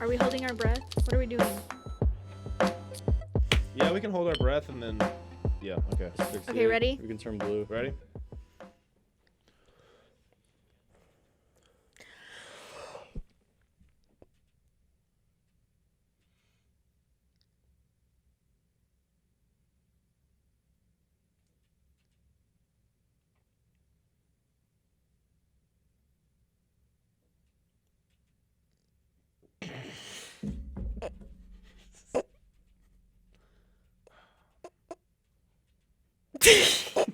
Are we holding our breath? What are we doing? Yeah, we can hold our breath and then. Yeah. Okay. Okay, ready? We can turn blue. Ready? Stop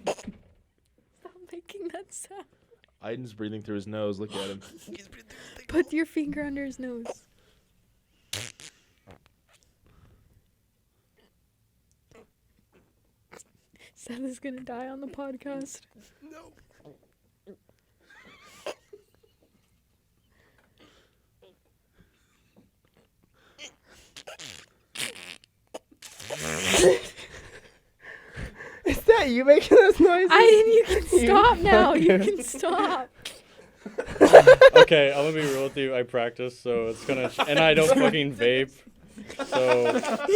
making that sound. Aiden's breathing through his nose. Look at him. Put your finger under his nose. Seth is gonna die on the podcast. No. Is that you making those noises? You can stop now. You can stop. Okay, I'm gonna be real with you. I practice, so it's gonna, and I don't fucking vape, so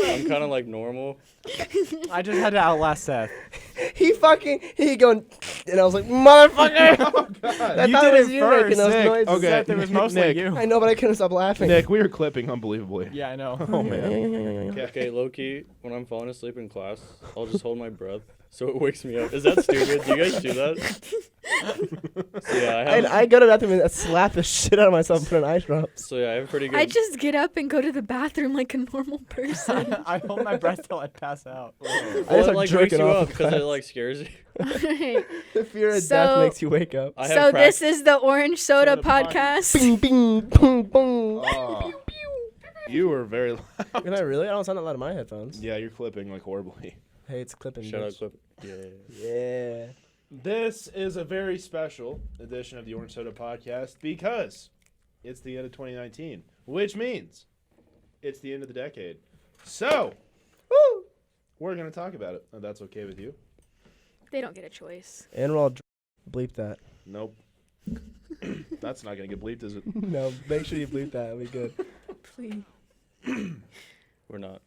I'm kind of like normal. I just had to outlast Seth. He going, and I was like, motherfucker! Oh God. I You thought did it was it you first, making those Nick. noises. Okay. Seth, it was mostly Nick. you. I know, but I couldn't stop laughing. Nick, we were clipping unbelievably. Yeah, I know. Oh man. Okay, low key, when I'm falling asleep in class, I'll just hold my breath so it wakes me up. Is that stupid? Do you guys do that? So yeah, I go to the bathroom and slap the shit out of myself and put on eye drops. So yeah, I have pretty good. I just get up and go to the bathroom like a normal person. I hold my breath till I pass out. I just Well, it start like wakes jerking you off up in because class. it like scares you. Alright. The fear of So- death makes you wake up. I So have this is the Orange Soda Soda podcast. Bing, bing, boom, boom. Oh. You were very loud. Am I really? I don't sound that loud in my headphones. Yeah, you're clipping like horribly. Hey, it's clipping. Shout out bitch. clip. Yeah. Yeah. This is a very special edition of the Orange Soda Podcast because it's the end of 2019, which means it's the end of the decade. So, Woo! we're going to talk about it. If that's okay with you. They don't get a choice. And we'll all bleep that. Nope. That's not going to get bleeped, is it? No, make sure you bleep that. It'll be good. Please. We're not.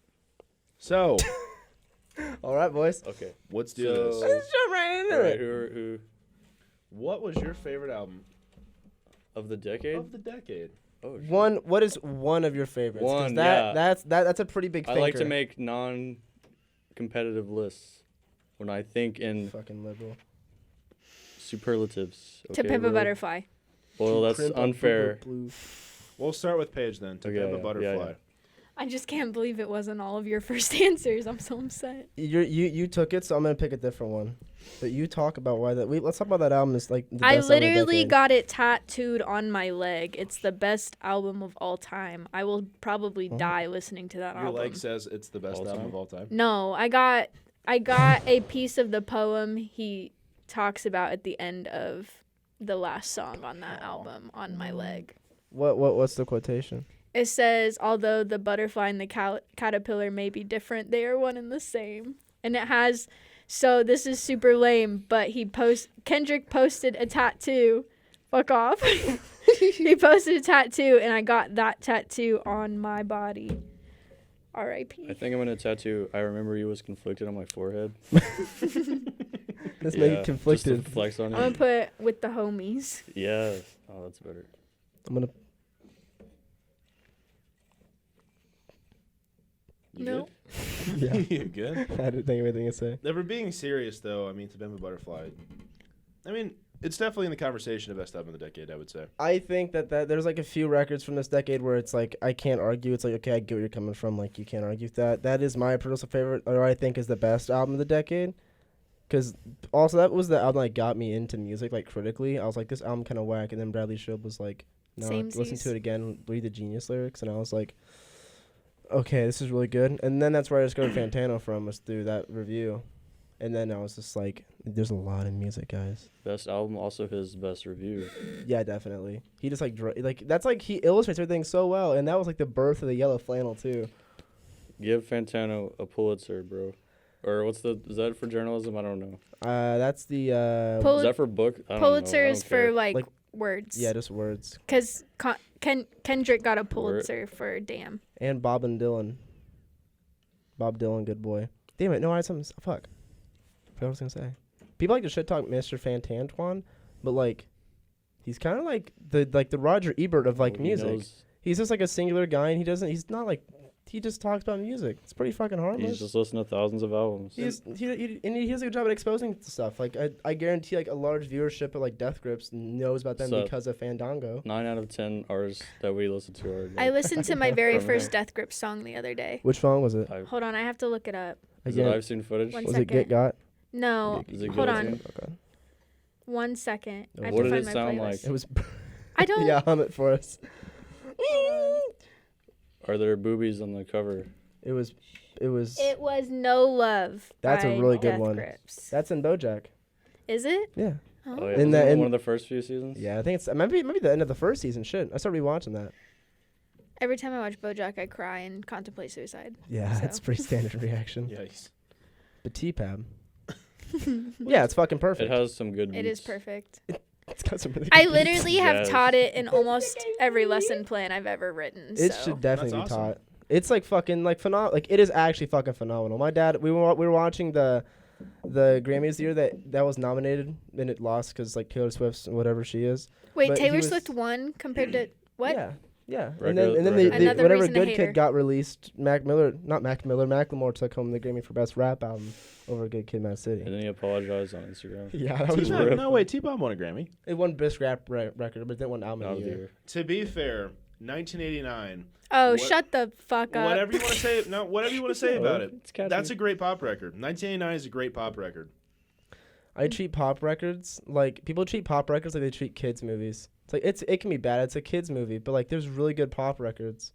So, All right, boys. Okay. let's do So- this. Let's jump right into Alright, it. who What was your favorite album of the decade? of the decade? Oh, shit. One. What is one of your favorites? 'Cause One, yeah. That's a pretty big I thinker. like to make non-competitive lists when I think in Fucking liberal. superlatives. To okay, Pimp a bro? Butterfly. Well, that's Crimp a unfair. blue. We'll start with Paige then. To Okay, Pimp a yeah, Butterfly. yeah. I just can't believe it wasn't all of your first answers. I'm so upset. You took it, so I'm gonna pick a different one. But you talk about why that. Let's talk about that album. Is like the I best album of the literally decade. got it tattooed on my leg. It's the best album of all time. I will probably die listening to that Your album. leg says it's the best All album time? of all time. No, I got a piece of the poem he talks about at the end of the last song on that album on my leg. What's the quotation? It says, although the butterfly and the caterpillar may be different, they are one and the same. And it has, so this is super lame, but Kendrick posted a tattoo. Fuck off. He posted a tattoo, and I got that tattoo on my body. R.I.P. I think I'm gonna tattoo "I remember you" was conflicted on my forehead. Let's make it Just conflicted. to flex on I'm it. gonna put with the homies. Yeah. Oh, that's better. I'm gonna. You No. good? Yeah. You good? I didn't think of anything to say. Never being serious though, I mean, to Pimp a Butterfly. I mean, it's definitely in the conversation of best album of the decade, I would say. I think that there's like a few records from this decade where it's like I can't argue. It's like, okay, I get where you're coming from. Like you can't argue with that. That is my personal favorite, or I think is the best album of the decade. Because also that was the album that got me into music, like critically. I was like, this album kind of whack, and then Bradley Shope was like, no, listen Samesies. to it again, read the Genius lyrics, and I was like, okay, this is really good. And then that's where I discovered Fantano from, was through that review. And then I was just like, there's a lot of music, guys. Best album, also his best review. Yeah, definitely. He just like that's like he illustrates everything so well, and that was like the birth of the yellow flannel too. Give Fantano a Pulitzer, bro. Or is that for journalism? I don't know. That's the Pul- Is that for book? I don't know. Pulitzer I is don't for care. like Like- words. yeah, just words. Because Kendrick got a Pulitzer for Damn. And Bob and Dylan. Bob Dylan, good boy. Damn it! No, I had something. Fuck. I forgot what I was gonna say. People like to shit talk Mr. Fantantoine, but like, he's kind of like the Roger Ebert of like He music. knows- He's just like a singular guy, and he's not like, he just talks about music. It's pretty fucking harmless. He's just listened to thousands of albums. He does a good job at exposing stuff. Like I guarantee, like a large viewership of like Death Grips knows about them So- because of Fandango. 9 out of 10 artists that we listen to are. I listened to my very From first there. Death Grip song the other day. Which song was it? I've, Hold on, I have to look it up. is it Again, I've seen footage. One was second. it Get Got? No, Is it hold good? on. Okay. 1 second. I have What to did find it my sound playlist. like? It was. I don't. Yeah, hum it for us. Are there boobies on the cover? It was. It was. It was No Love. That's a by really good Death one. Grips. That's in BoJack. Is it? Yeah. Oh, Oh. yeah. In Wasn't the- it in- one of the first few seasons? Yeah, I think it's maybe the end of the first season. Shit, I started rewatching that. Every time I watch BoJack, I cry and contemplate suicide. Yeah, So. that's pretty standard reaction. Yikes. But T-Pab. Yeah, it's fucking perfect. It has some good beats. It is perfect. It's got some really I good literally Yes. have taught it in almost every lesson plan I've ever written. beats. It so. should definitely That's be awesome. taught. It's like fucking like phenomenal. Like it is actually fucking phenomenal. My dad, we were watching the Grammys the year that was nominated and it lost because like Taylor Swift's whatever she is. Wait, but he Taylor was- Swift won compared to what? Yeah. Yeah, Record- and then record. the Another whatever reason to Good hate her. Kid got released. Macklemore took home the Grammy for best rap album over Good Kid, Mad City. And then he apologized on Instagram. Yeah, that was T-Bob, rip. no, wait, T-Bob won a Grammy. it won best rap record, but it didn't win album Not of of the the year. year. To be fair, 1989. Oh, What- shut the fuck up. Whatever you want to say, no, whatever you want to say about it. It's catchy. That's a great pop record. 1989 is a great pop record. I treat pop records like people treat pop records like they treat kids movies. It's like it can be bad. It's a kids movie, but like there's really good pop records.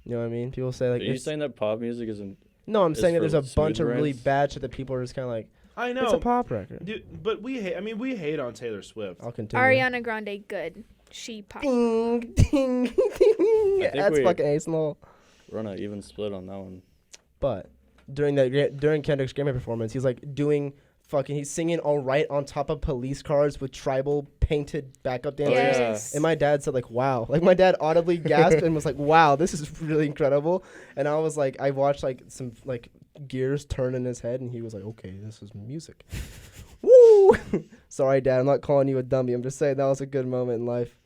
You know what I mean? People say like Are you it's- saying that pop music isn't? no, I'm it's saying that for there's a bunch of smooth really rants? bad shit that people are just kind of like I it's a know, pop record. dude, but we hate. I mean, we hate on Taylor Swift. I'll continue. Ariana Grande, good. She pop. Ding ding ding. think That's we- fucking ace in the hole. Run a even split on that one. But during Kendrick's Grammy performance, he's like doing fucking. He's singing "All Right" on top of police cars with tribal painted backup dancers. Yes. And my dad said like, "Wow!" Like my dad audibly gasped and was like, "Wow, this is really incredible." And I was like, I watched like some like gears turn in his head, and he was like, "Okay, this is music." Woo! Sorry, Dad. I'm not calling you a dummy. I'm just saying that was a good moment in life.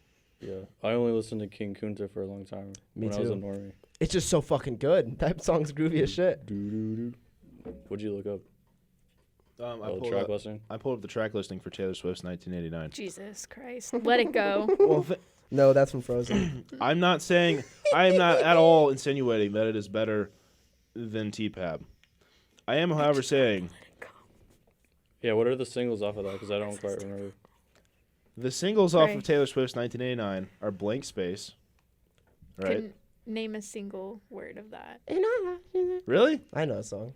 Yeah. I only listened to King Kunta for a long time. Me when I was a too. normie. It's just so fucking good. That song's groovy as shit. What'd you look up? Track listing? I pulled up the track listing for Taylor Swift's 1989. Jesus Christ. Let it go. Well, No, that's from Frozen. I'm not saying. I am not at all insinuating that it is better than T-Pab. I am, however, saying Yeah, what are the singles off of that? Because I don't quite remember. the singles off Right. of Taylor Swift's 1989 are "Blank Space." Right? Couldn't name a single word of that. Really? I know a song.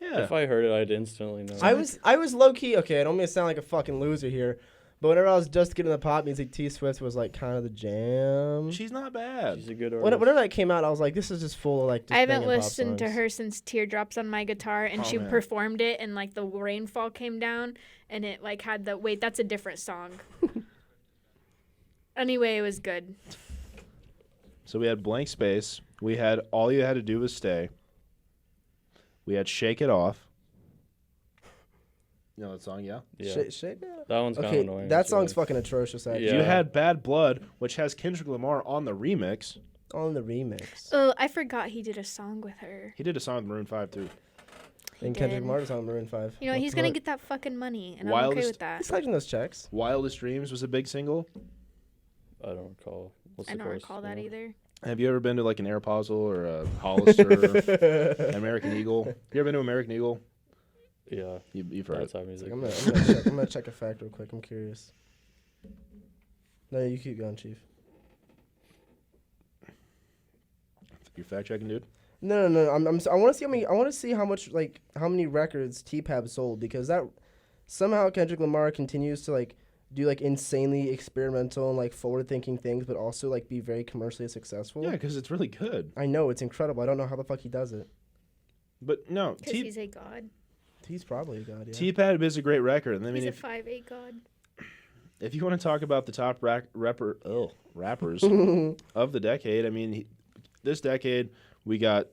Yeah. If I heard it, I'd instantly know. I was low key okay. I don't mean to sound like a fucking loser here, but whenever I was just getting the pop music, T Swift was like kind of the jam. She's not bad. She's a good artist. Whenever that came out, I was like, this is just full of like. Just I haven't banging pop listened to songs. her since Teardrops on My Guitar, and Oh, she man. performed it, and like the rainfall came down, and it like had the wait. That's a different song. Anyway, it was good. So we had "Blank Space." We had "All You Had to Do Was Stay." We had "Shake It Off." You know that song, yeah? Yeah. Shit. That one's kind Okay, of annoying. that actually. song's fucking atrocious. Actually. Yeah. You had "Bad Blood," which has Kendrick Lamar on the remix. On the remix. Oh, I forgot he did a song with her. He did a song with Maroon 5 too. And Kendrick did. Lamar's on Maroon 5. You know, he's gonna get that fucking money, and I'm okay Wildest- with that. He's collecting those checks. "Wildest Dreams" was a big single. I don't recall. What's I the don't chorus? recall that either. Have you ever been to like an Aeropostale or a Hollister, American Eagle? You ever been to American Eagle? Yeah. You've heard That it. type of music. I'm gonna check a fact real quick. I'm curious. No, you keep going, Chief. You fact checking, dude? No. I want to see how many. I want to see how much like how many records T-Pab sold because that somehow Kendrick Lamar continues to like do like insanely experimental and like forward-thinking things, but also like be very commercially successful. Yeah, because it's really good. I know it's incredible. I don't know how the fuck he does it. But no, Because he's a god. He's probably a god. Yeah. T-Pad is a great record. And I mean, He's a if 5'8" god. if you want to talk about the top rappers of the decade, I mean, this decade we got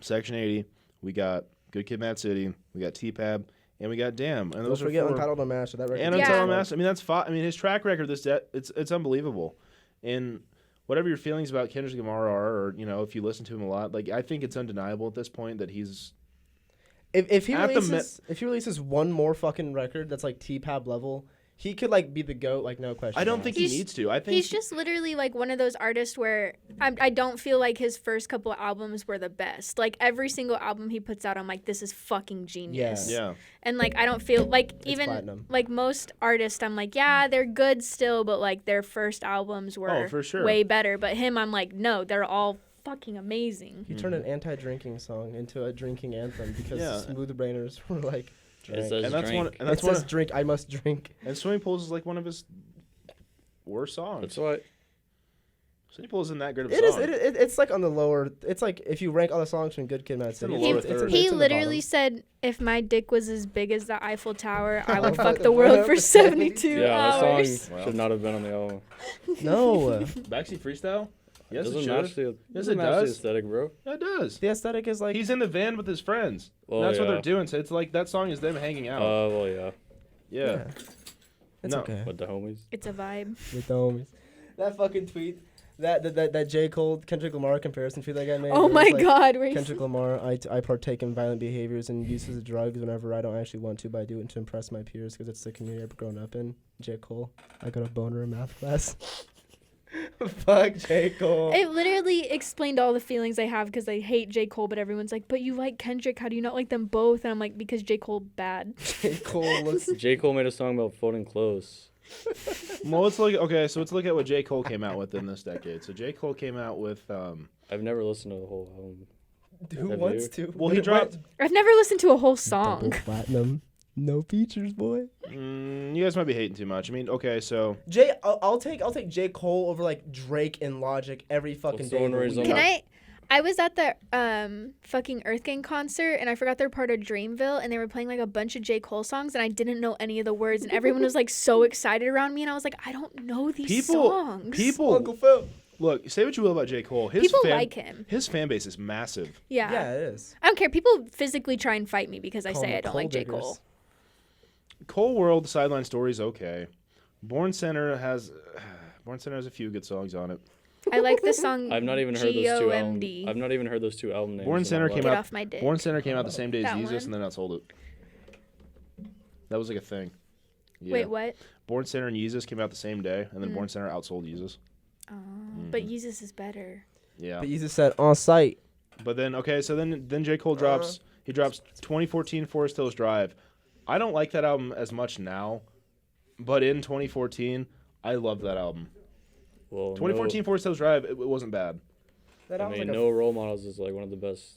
Section 80, we got Good Kid, Mad City, we got T-Pab, and we got Damn. And Don't those are forget four. Untitled Unmastered. That record. And Yeah. Untitled Unmastered. I mean, that's five. I mean, his track record it's unbelievable. And whatever your feelings about Kendrick Lamar are, or if you listen to him a lot, like I think it's undeniable at this point that he's If he At the releases one more fucking record that's like T-Pab level, he could like be the GOAT, like no question. I don't asked. think he He's- needs to. I think He's just literally like one of those artists where I don't feel like his first couple of albums were the best. Like every single album he puts out, I'm like, this is fucking genius. yeah. And like I don't feel like even platinum. like most artists, I'm like, yeah, they're good still, but like their first albums were For sure. way better. But him, I'm like, no, they're all fucking amazing. He turned an anti-drinking song into a drinking anthem because Yeah. Smooth Brainers were like, It drink. says And that's drink. one. And that's it one. says drink. I must drink. And Swimming Pools is like one of his worst songs. That's why. Swimming Pools isn't that good of a It is. song. It's like on the lower. It's like if you rank all the songs from Good Kid, Mad City. in the lower it's- it's third. in- He it's in the literally bottom. said, if my dick was as big as the Eiffel Tower, I would Oh, fuck the world for for 72 Yeah, that hours. song Wow. should not have been on the album. No. Backseat Freestyle. Yes, it it doesn't should. match the. Yes, doesn't it match the does. aesthetic, bro. Yeah, it does. The aesthetic is like. He's in the van with his friends. Well, That's what yeah. they're doing. So it's like that song is them hanging out. Well, yeah. yeah. It's No. okay. But the homies. It's a vibe. With the homies. That fucking tweet. That J. Cole Kendrick Lamar comparison tweet that guy made. Oh where my it's like, god, where Kendrick Lamar, I partake in violent behaviors and uses of drugs whenever I don't actually want to, but I do it to impress my peers because it's the community I've grown up in. J. Cole, I got a boner in math class. Fuck J. Cole. It literally explained all the feelings I have because I hate J. Cole, but everyone's like, but you like Kendrick, how do you not like them both? And I'm like, because J. Cole bad. J. Cole looks. J. Cole made a song about folding clothes. Well, let's look. Okay, so let's look at what J. Cole came out with in this decade. So J. Cole came out with. I've never listened to the whole album. Who Have wants you? to? Well, he dropped. I've never listened to a whole Double song. platinum. No features, boy. You guys might be hating too much. I mean, okay, so I'll take J. Cole over like Drake and Logic every fucking What's the day. one of where the he's week. on Can I was at the fucking Earth Gang concert and I forgot they're part of Dreamville and they were playing like a bunch of J. Cole songs and I didn't know any of the words and everyone was like so excited around me and I was like, I don't know these songs. Uncle Phil. Look, say what you will about J. Cole. People like him. His fan base is massive. Yeah. Yeah, it is. I don't care. People physically try and fight me because I Call say them I don't Cole like J. diggers. Cole. Cole World Sideline Story's okay. Born Center has a few good songs on it. I like the song I've not even heard those two albums. GOMD. I've not even heard those two album names. Born in my Center life. came Get out- off my dick. Born Center came out the same day as That Jesus, one? and then outsold it. That was like a thing. Yeah. Wait, what? Born Center and Yeezus came out the same day, and then Born Center outsold Yeezus. Oh, but Yeezus is better. Yeah. But you just said on site. But then okay, so then J. Cole drops 2014 Forest Hills Drive. I don't like that album as much now, but in 2014, I loved that album. Well, 2014 Forest Hills Drive, it wasn't bad. That I album's mean, like No Role Models is like one of the best.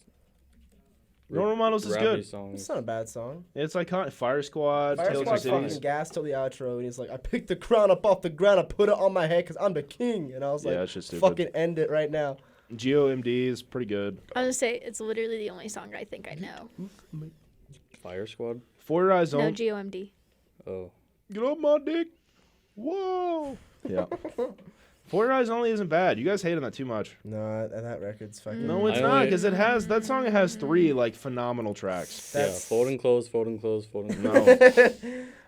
No Role Models is rappy good. It's songs. not a bad song. It's iconic. Fire Squad, Fire Tales Squad of fucking Cities. gas till the outro, and he's like, I picked the crown up off the ground, I put it on my head because I'm the king. And I was Yeah, like, it's just stupid. fucking end it right now. GOMD is pretty good. I'm gonna say it's literally the only song I think I know. Fire Squad. For Your Eyes No, Only. GOMD. Oh, Get off my dick. Whoa. Yeah. For Your Eyes Only isn't bad. You guys hate on that too much. No, that record's fucking. No, it's I not, only- because it has that song. Has 3 like phenomenal tracks. yeah. That's- Folding clothes, folding clothes, folding. No.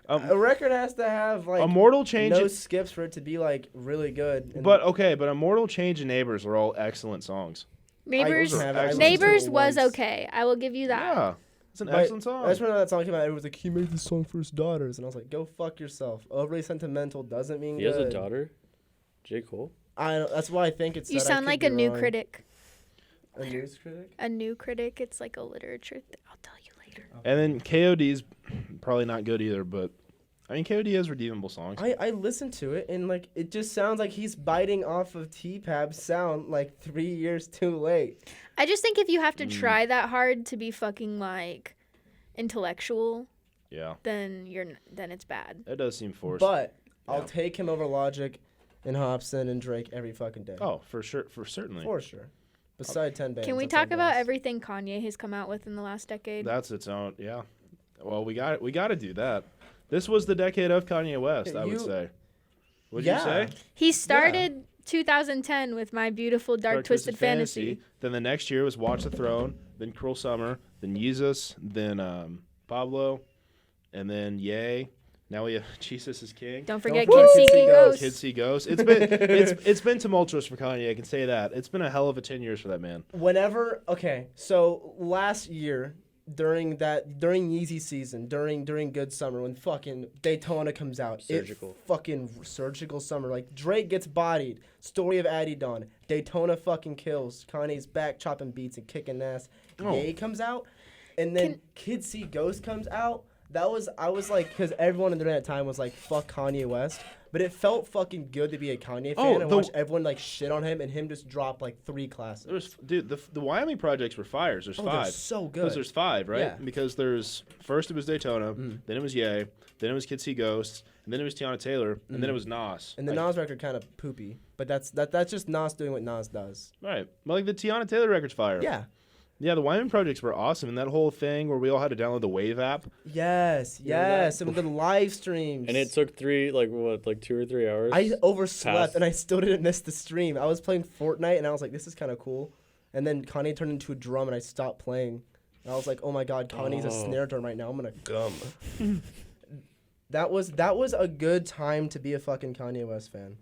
A record has to have like Immortal Change. no skips for it to be like really good. And But okay, but Immortal Change and Neighbors are all excellent songs. Neighbors. I listened to it Neighbors was once. okay. I will give you that. Yeah, it's an But excellent song. I just remember that song came out. It was like he made this song for his daughters, and I was like, "Go fuck yourself." Overly sentimental doesn't mean He good. has a daughter. J. Cole. I don't, that's why I think it's. You that. I sound could like be a new wrong. critic. A news critic. A new critic. It's like a literature thing. I'll tell you later. And then KOD's probably not good either, but I mean KOD has redeemable songs. I listened to it and like it just sounds like he's biting off of T-Pab's sound like 3 years too late. I just think if you Mm. have to try that hard to be fucking like intellectual, Yeah, then then it's bad. that does seem forced. But I'll Yeah. take him over Logic and Hobson and Drake every fucking day. Oh, for sure, certainly. For sure. Beside 10 bands. Can we that's talk our about best. everything Kanye has come out with in the last decade? That's its own. Yeah. Well, we got to do that. This was the decade of Kanye West, I would You- say. What'd Yeah. you say? He started 2010 with My Beautiful Dark, Twisted Fantasy. Then the next year was Watch the Throne, then Cruel Summer, then Yeezus, then Pablo, and then Yay. Now we have Jesus is King. Don't forget forget Kids Kids See See Ghosts. Kids See Ghosts. It's been tumultuous for Kanye. I can say that. It's been a hell of a 10 years for that man. So last year during Yeezy season, during Good Summer, when fucking Daytona comes out, Surgical. it fucking surgical summer. Like Drake gets bodied, Story of Adidon, Daytona fucking kills, Kanye's back chopping beats and kicking ass. Oh. Yay comes out, and then Kids See Ghost comes out. I was like, because everyone in that time was like, fuck Kanye West. But it felt fucking good to be a Kanye fan and watch everyone like shit on him and him just drop like 3 classics. The Wyoming projects were fires. There's 5. They're so good. Because there's 5, right? Yeah. Because there's first it was Daytona, then it was Ye, then it was Kids See Ghosts, and then it was Tiana Taylor, and then it was Nas. And the Nas record kind of poopy, but that's just Nas doing what Nas does. Right. Well, like the Tiana Taylor record's fire. Yeah. Yeah, the Wyoming projects were awesome, and that whole thing where we all had to download the Wave app. Yes. And the live streams. And it took 2 or 3 hours. I overslept Past. and I still didn't miss the stream. I was playing Fortnite and I was like, this is kind of cool. And then Kanye turned into a drum and I stopped playing. And I was like, oh my god, Kanye's a snare drum right now. I'm gonna gum. That was a good time to be a fucking Kanye West fan.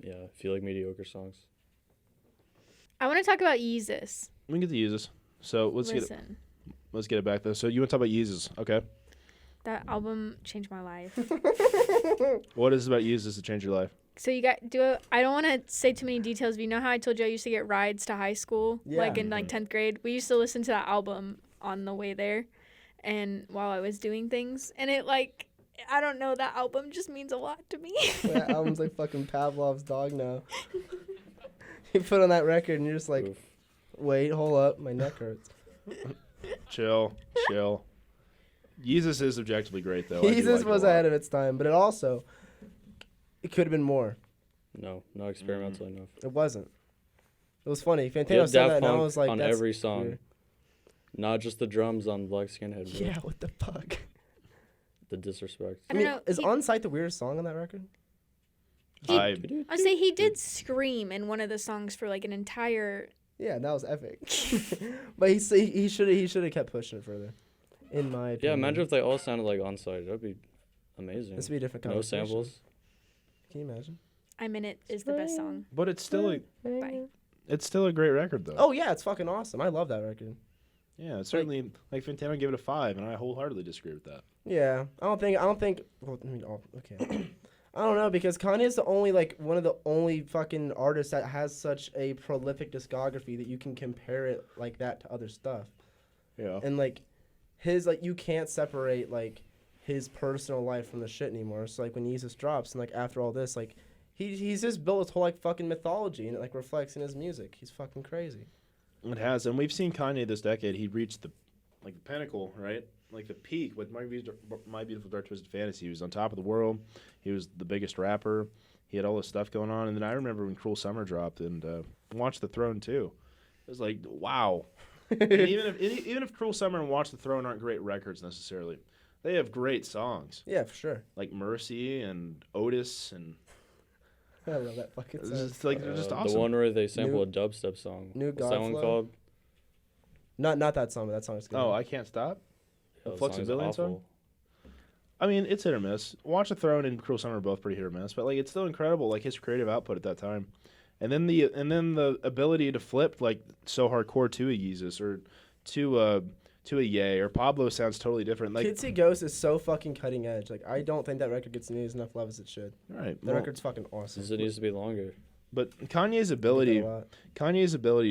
Yeah, I feel like mediocre songs. I want to talk about Yeezus. We can get to Yeezus. So let's get it back though. So you want to talk about Yeezus, okay? That album changed my life. What is it about Yeezus that changed your life? So you got I don't want to say too many details, but you know how I told you I used to get rides to high school, like in like 10th grade. We used to listen to that album on the way there, and while I was doing things, and it like I don't know, that album just means a lot to me. That album's like fucking Pavlov's dog now. You put on that record and you're just like, Oof. wait, hold up, my neck hurts. Chill. Yeezus is objectively great though. I do Jesus like it a was lot. ahead of its time, but it could have been more. No, not experimental enough. It wasn't. It was funny. You Fantano had said Daft that, and I Punk was like, on that's every song, weird. not just the drums on Black Skinhead. Bro. Yeah, what the fuck? The disrespect. I don't know. Is On Site the weirdest song on that record? I I'd say he did scream in one of the songs for like an entire. Yeah, that was epic. But he should have kept pushing it further, in my opinion. Yeah, imagine if they all sounded like On Site. That'd be amazing. This would be a different No conversation. samples. Can you imagine? I'm in It is the best song. but it's still Bye. a great record though. Oh yeah, it's fucking awesome. I love that record. Yeah, it's certainly like Fantano gave it a 5, and I wholeheartedly disagree with that. Yeah, I don't think. Well, I mean, okay. I don't know, because Kanye's the only one of the only fucking artists that has such a prolific discography that you can compare it like that to other stuff. Yeah. And his you can't separate his personal life from the shit anymore. So when Yeezus drops and after all this, he's just built his whole fucking mythology, and it reflects in his music. He's fucking crazy. It has, and we've seen Kanye this decade. He reached the pinnacle, right? Like the peak with My Beautiful Dark Twisted Fantasy. He was on top of the world. He was the biggest rapper. He had all this stuff going on. And then I remember when Cruel Summer dropped and Watch the Throne too. It was like, wow. And even if Cruel Summer and Watch the Throne aren't great records necessarily, they have great songs Yeah, for sure. like Mercy and Otis, and I love that fucking it's song. just, they're just The awesome. one where they sample a dubstep song. New What's that one Godflow? called? Not that song, but that song is good. Oh, I Can't Stop. Yeah, The song is Flexibility song? awful. I mean, it's hit or miss. Watch the Throne and Cruel Summer are both pretty hit or miss, but it's still incredible, his creative output at that time, and then the ability to flip so hardcore to a Yeezus or to a Ye or Pablo sounds totally different. Kids See Ghosts is so fucking cutting edge. I don't think that record gets nearly enough love as it should. Right, The record's fucking awesome. It needs to be longer. but Kanye's ability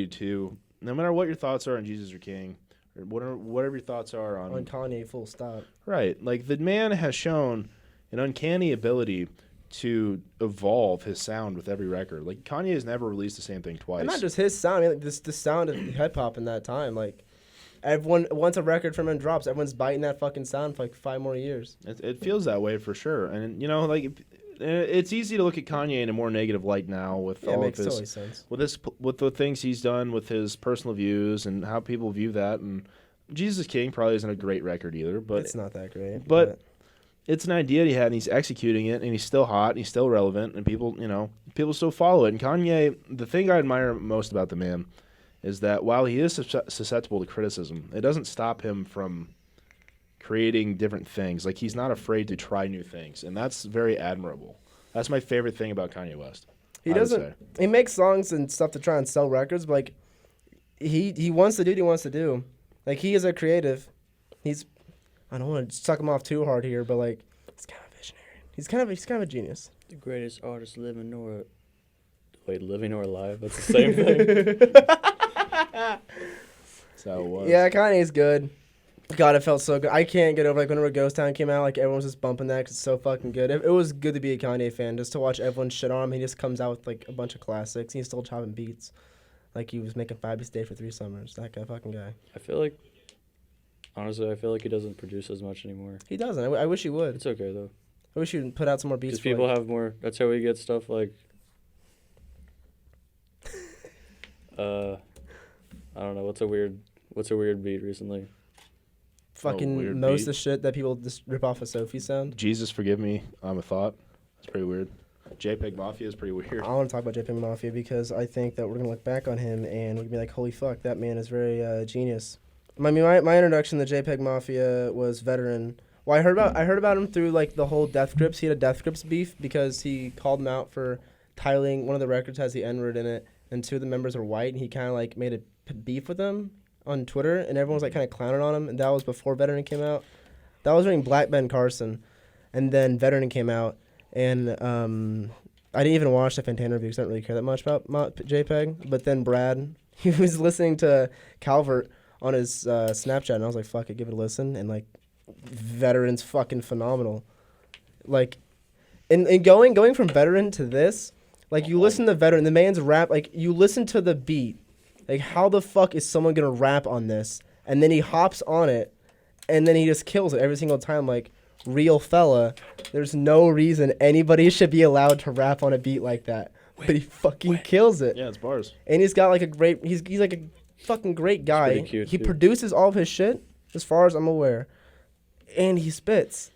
to, no matter what your thoughts are on Jesus or King, or whatever your thoughts are on Kanye, full stop. right, the man has shown an uncanny ability to evolve his sound with every record. Kanye has never released the same thing twice. And not just his sound. I mean, the sound of hip hop in that time. Everyone, once a record from him drops, everyone's biting that fucking sound for 5 more years. It feels that way for sure, and it's easy to look at Kanye in a more negative light now with Yeah, it all makes of his totally sense. with the things he's done with his personal views and how people view that. And Jesus King probably isn't a great record either, but It's not that great. but it's an idea he had, and he's executing it, and he's still hot, and he's still relevant, and people still follow it. And Kanye, the thing I admire most about the man is that while he is susceptible to criticism, it doesn't stop him from creating different things. Like, he's not afraid to try new things, and that's very admirable. That's my favorite thing about Kanye West. He doesn't. He makes songs and stuff to try and sell records, but like he wants to do what he wants to do. Like, he is a creative. I don't want to suck him off too hard here, but like, he's kind of visionary. He's kind of a genius. The greatest artist living or alive. That's the same thing. So it was. Yeah, Kanye's good. God, it felt so good. I can't get over like whenever Ghost Town came out, like everyone was just bumping that 'cause it's so fucking good. It was good to be a Kanye fan, just to watch everyone shit on him. He just comes out with like a bunch of classics. He's still chopping beats, like he was making 5 Beats a Day for 3 summers. That fucking guy. Honestly, I feel like he doesn't produce as much anymore. He doesn't. I wish he would. It's okay though. I wish he'd put out some more beats. Because people have more. That's how we get stuff like. I don't know. What's a weird beat recently? Fucking weird most of beat. the shit that people just rip off of Sophie sound. Jesus Forgive Me, I'm a Thought. That's pretty weird. JPEG Mafia is pretty weird. I want to talk about JPEG Mafia because I think that we're gonna look back on him and we're gonna be like, holy fuck, that man is very genius. I mean, my introduction to JPEG Mafia was Veteran. Well, I heard about him through like the whole Death Grips. He had a Death Grips beef because he called him out for titling. One of the records has the N-word in it, and 2 of the members are white, and he kind of like made a beef with them on Twitter, and everyone was like kind of clowning on him, and that was before Veteran came out. That was during Black Ben Carson, and then Veteran came out, and I didn't even watch the Fantana review because I don't really care that much about JPEG. But then Brad, he was listening to Calvert on his Snapchat, and I was like, fuck it, give it a listen, and like, Veteran's fucking phenomenal. Like, and going from Veteran to this, like, you listen to Veteran, the man's rap, like, you listen to the beat. Like, how the fuck is someone gonna rap on this? And then he hops on it, and then he just kills it every single time. Like, real fella, there's no reason anybody should be allowed to rap on a beat like that. But he fucking kills it. Yeah, it's bars. And he's got like a great, he's like a fucking great guy. pretty cute, he too. produces all of his shit, as far as I'm aware. And he spits.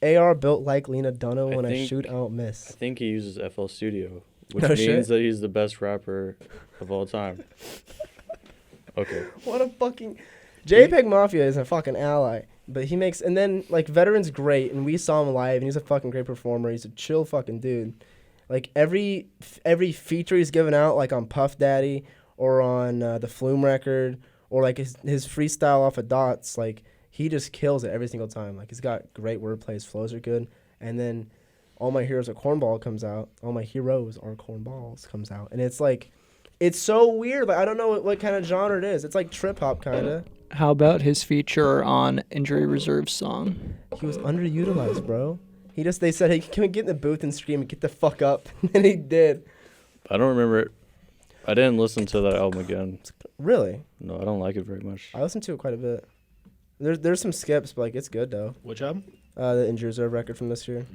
AR built like Lena Dunham. When I shoot, I don't I miss. think he uses FL Studio, which No means shit. that he's the best rapper of all time. Okay. What a fucking... JPEG Mafia is a fucking ally. But he makes... And then, like, Veteran's great, and we saw him live, and he's a fucking great performer. He's a chill fucking dude. Like, every feature he's given out, like on Puff Daddy, or on the Flume record, or, like, his freestyle off of Dots, like, he just kills it every single time. Like, he's got great wordplay. His flows are good. And then All My Heroes Are Cornball comes out. All My Heroes Are Cornballs comes out. And it's, like... It's so weird. Like, I don't know what kind of genre it is. It's like trip-hop, kind of. How about his feature on Injury Reserve song? He was underutilized, bro. They said, hey, can we get in the booth and scream and get the fuck up? And he did. I don't remember it. I didn't listen to that album again. Really? No, I don't like it very much. I listened to it quite a bit. There's some skips, but, like, it's good, though. Which album? The Injury Reserve record from this year.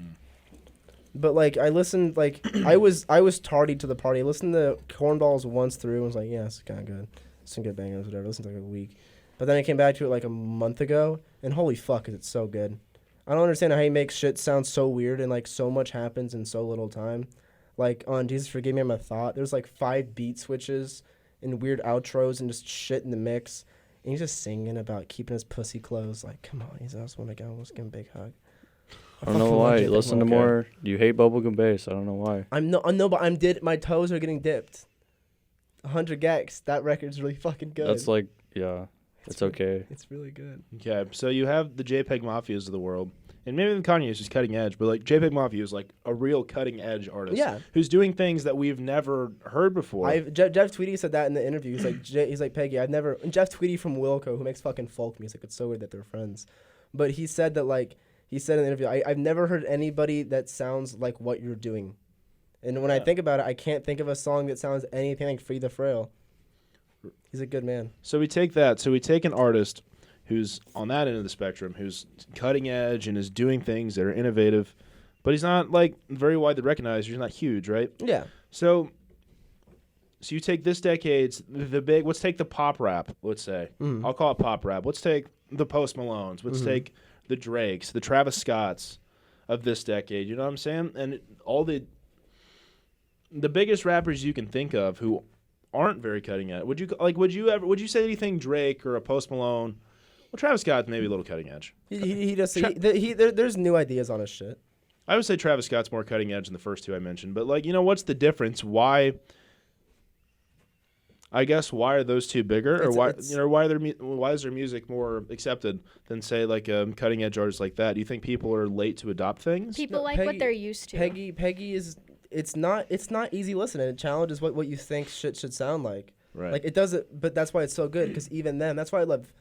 But, like, I listened, like, I was tardy to the party. I listened to Cornballs once through and was like, yeah, it's kind of good. Some good bangers, whatever. I listened to it like a week. But then I came back to it, like, a month ago, and holy fuck, is it so good. I don't understand how he makes shit sound so weird and, like, so much happens in so little time. Like, on Jesus Forgive Me, I'm a Thought, there's, like, 5 beat switches and weird outros and just shit in the mix. And he's just singing about keeping his pussy closed. Like, come on, he's just want to go. Let's give him a big hug. I don't know why. Listen to more. You hate bubblegum bass. I don't know why. But my toes are getting dipped. 100 Gex. That record's really fucking good. That's like, yeah, it's okay. It's really good. Okay, so you have the JPEG Mafias of the world, and maybe Kanye is just cutting edge, but like JPEG Mafia is like a real cutting edge artist. Yeah. Who's doing things that we've never heard before. Jeff Tweedy said that in the interview. He's like Peggy. And Jeff Tweedy from Wilco, who makes fucking folk music. It's so weird that they're friends, but he said that like. He said in the interview, I've never heard anybody that sounds like what you're doing. And when I think about it, I can't think of a song that sounds anything like Free the Frail. He's a good man. So we take that. So we take an artist who's on that end of the spectrum, who's cutting edge and is doing things that are innovative, but he's not like very widely recognized. He's not huge, right? Yeah. So you take this decade's let's take the pop rap, let's say. Mhm. I'll call it pop rap. Let's take the Post Malones. Let's take the Drakes, the Travis Scotts, of this decade. You know what I'm saying? And all the biggest rappers you can think of who aren't very cutting edge. Would you say anything Drake or a Post Malone? Well, Travis Scott's maybe a little cutting edge. There's new ideas on his shit. I would say Travis Scott's more cutting edge than the first two I mentioned. But what's the difference? Why? I guess why are those two bigger, or why is their music more accepted than say like cutting edge artists like that? Do you think people are late to adopt things? People like what they're used to. Peggy is it's not easy listening. It challenges what you think shit should sound like. Right. Like it doesn't, but that's why it's so good. Because even then, that's why I love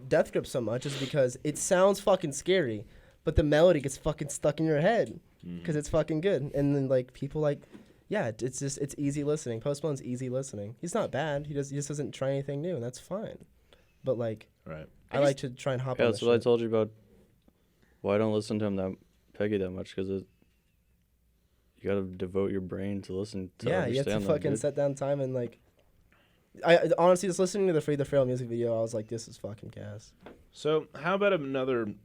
Death Grip so much. Is because it sounds fucking scary, but the melody gets fucking stuck in your head because it's fucking good. And then like people like, yeah, it's easy listening. Post Malone's easy listening. He's not bad. He just doesn't try anything new, and that's fine. But like, right. I like to try and hop on. That's what I told you about. Why I don't listen to Peggy that much, because you gotta devote your brain to listen to. Yeah, you have to fucking set down time and like. I honestly, just listening to the Free the Frail music video, I was like, this is fucking gas. So how about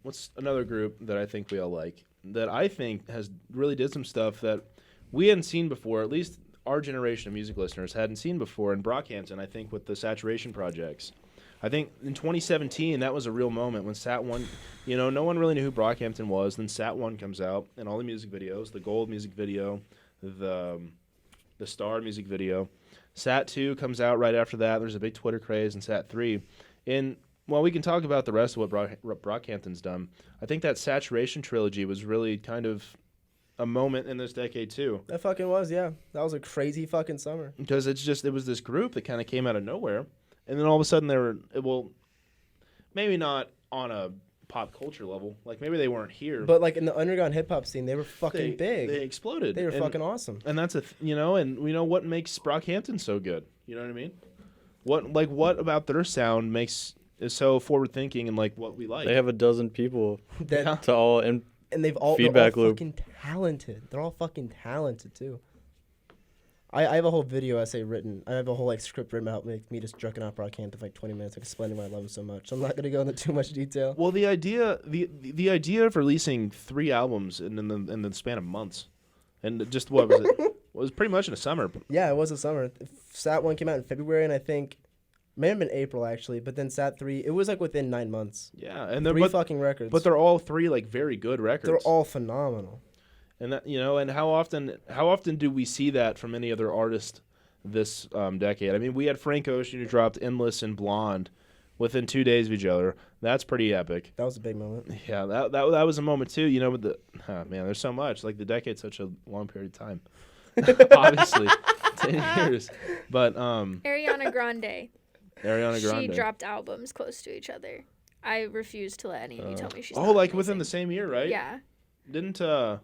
what's another group that I think we all like, that I think has really did some stuff that we hadn't seen before, at least our generation of music listeners hadn't seen before, in Brockhampton, I think, with the Saturation projects. I think in 2017, that was a real moment when Sat 1, no one really knew who Brockhampton was. Then Sat 1 comes out, and all the music videos, the Gold music video, the Star music video. Sat 2 comes out right after that. There's a big Twitter craze in Sat 3. And while we can talk about the rest of what Brockhampton's done, I think that Saturation trilogy was really kind of a moment in this decade too. That fucking was, yeah. That was a crazy fucking summer. Because it was this group that kind of came out of nowhere. And then all of a sudden they were, maybe not on a pop culture level. Like maybe they weren't here. But like in the underground hip hop scene, they were fucking big. They exploded. They were fucking awesome. And that's and we know what makes Brockhampton so good. You know what I mean? What about their sound is so forward thinking and like what we like? They have a dozen people that to all in and they've all feedback they're all loop. Fucking talented. They're all fucking talented too. I have a whole video essay written. I have a whole like script written about me just jerking off Brockhampton for like 20 minutes, like explaining why I love him so much. So I'm not gonna go into too much detail. Well, the idea of releasing 3 albums in the span of months, and just what was it? It was pretty much in the summer. Yeah, it was the summer. Sat 1 came out in February, and I think may have been April actually. But then Sat 3, it was like within 9 months. Yeah, and they're 3 fucking records. But they're all 3 like very good records. They're all phenomenal. And that and how often do we see that from any other artist this decade? I mean, we had Frank Ocean who dropped Endless and Blonde within 2 days of each other. That's pretty epic. That was a big moment. Yeah, that was a moment too. With man, there's so much. Like the decade's such a long period of time. Obviously, 10 years. But Ariana Grande. She dropped albums close to each other. I refuse to let any of you tell me she's not like amazing. within the same year, right? Yeah. Didn't It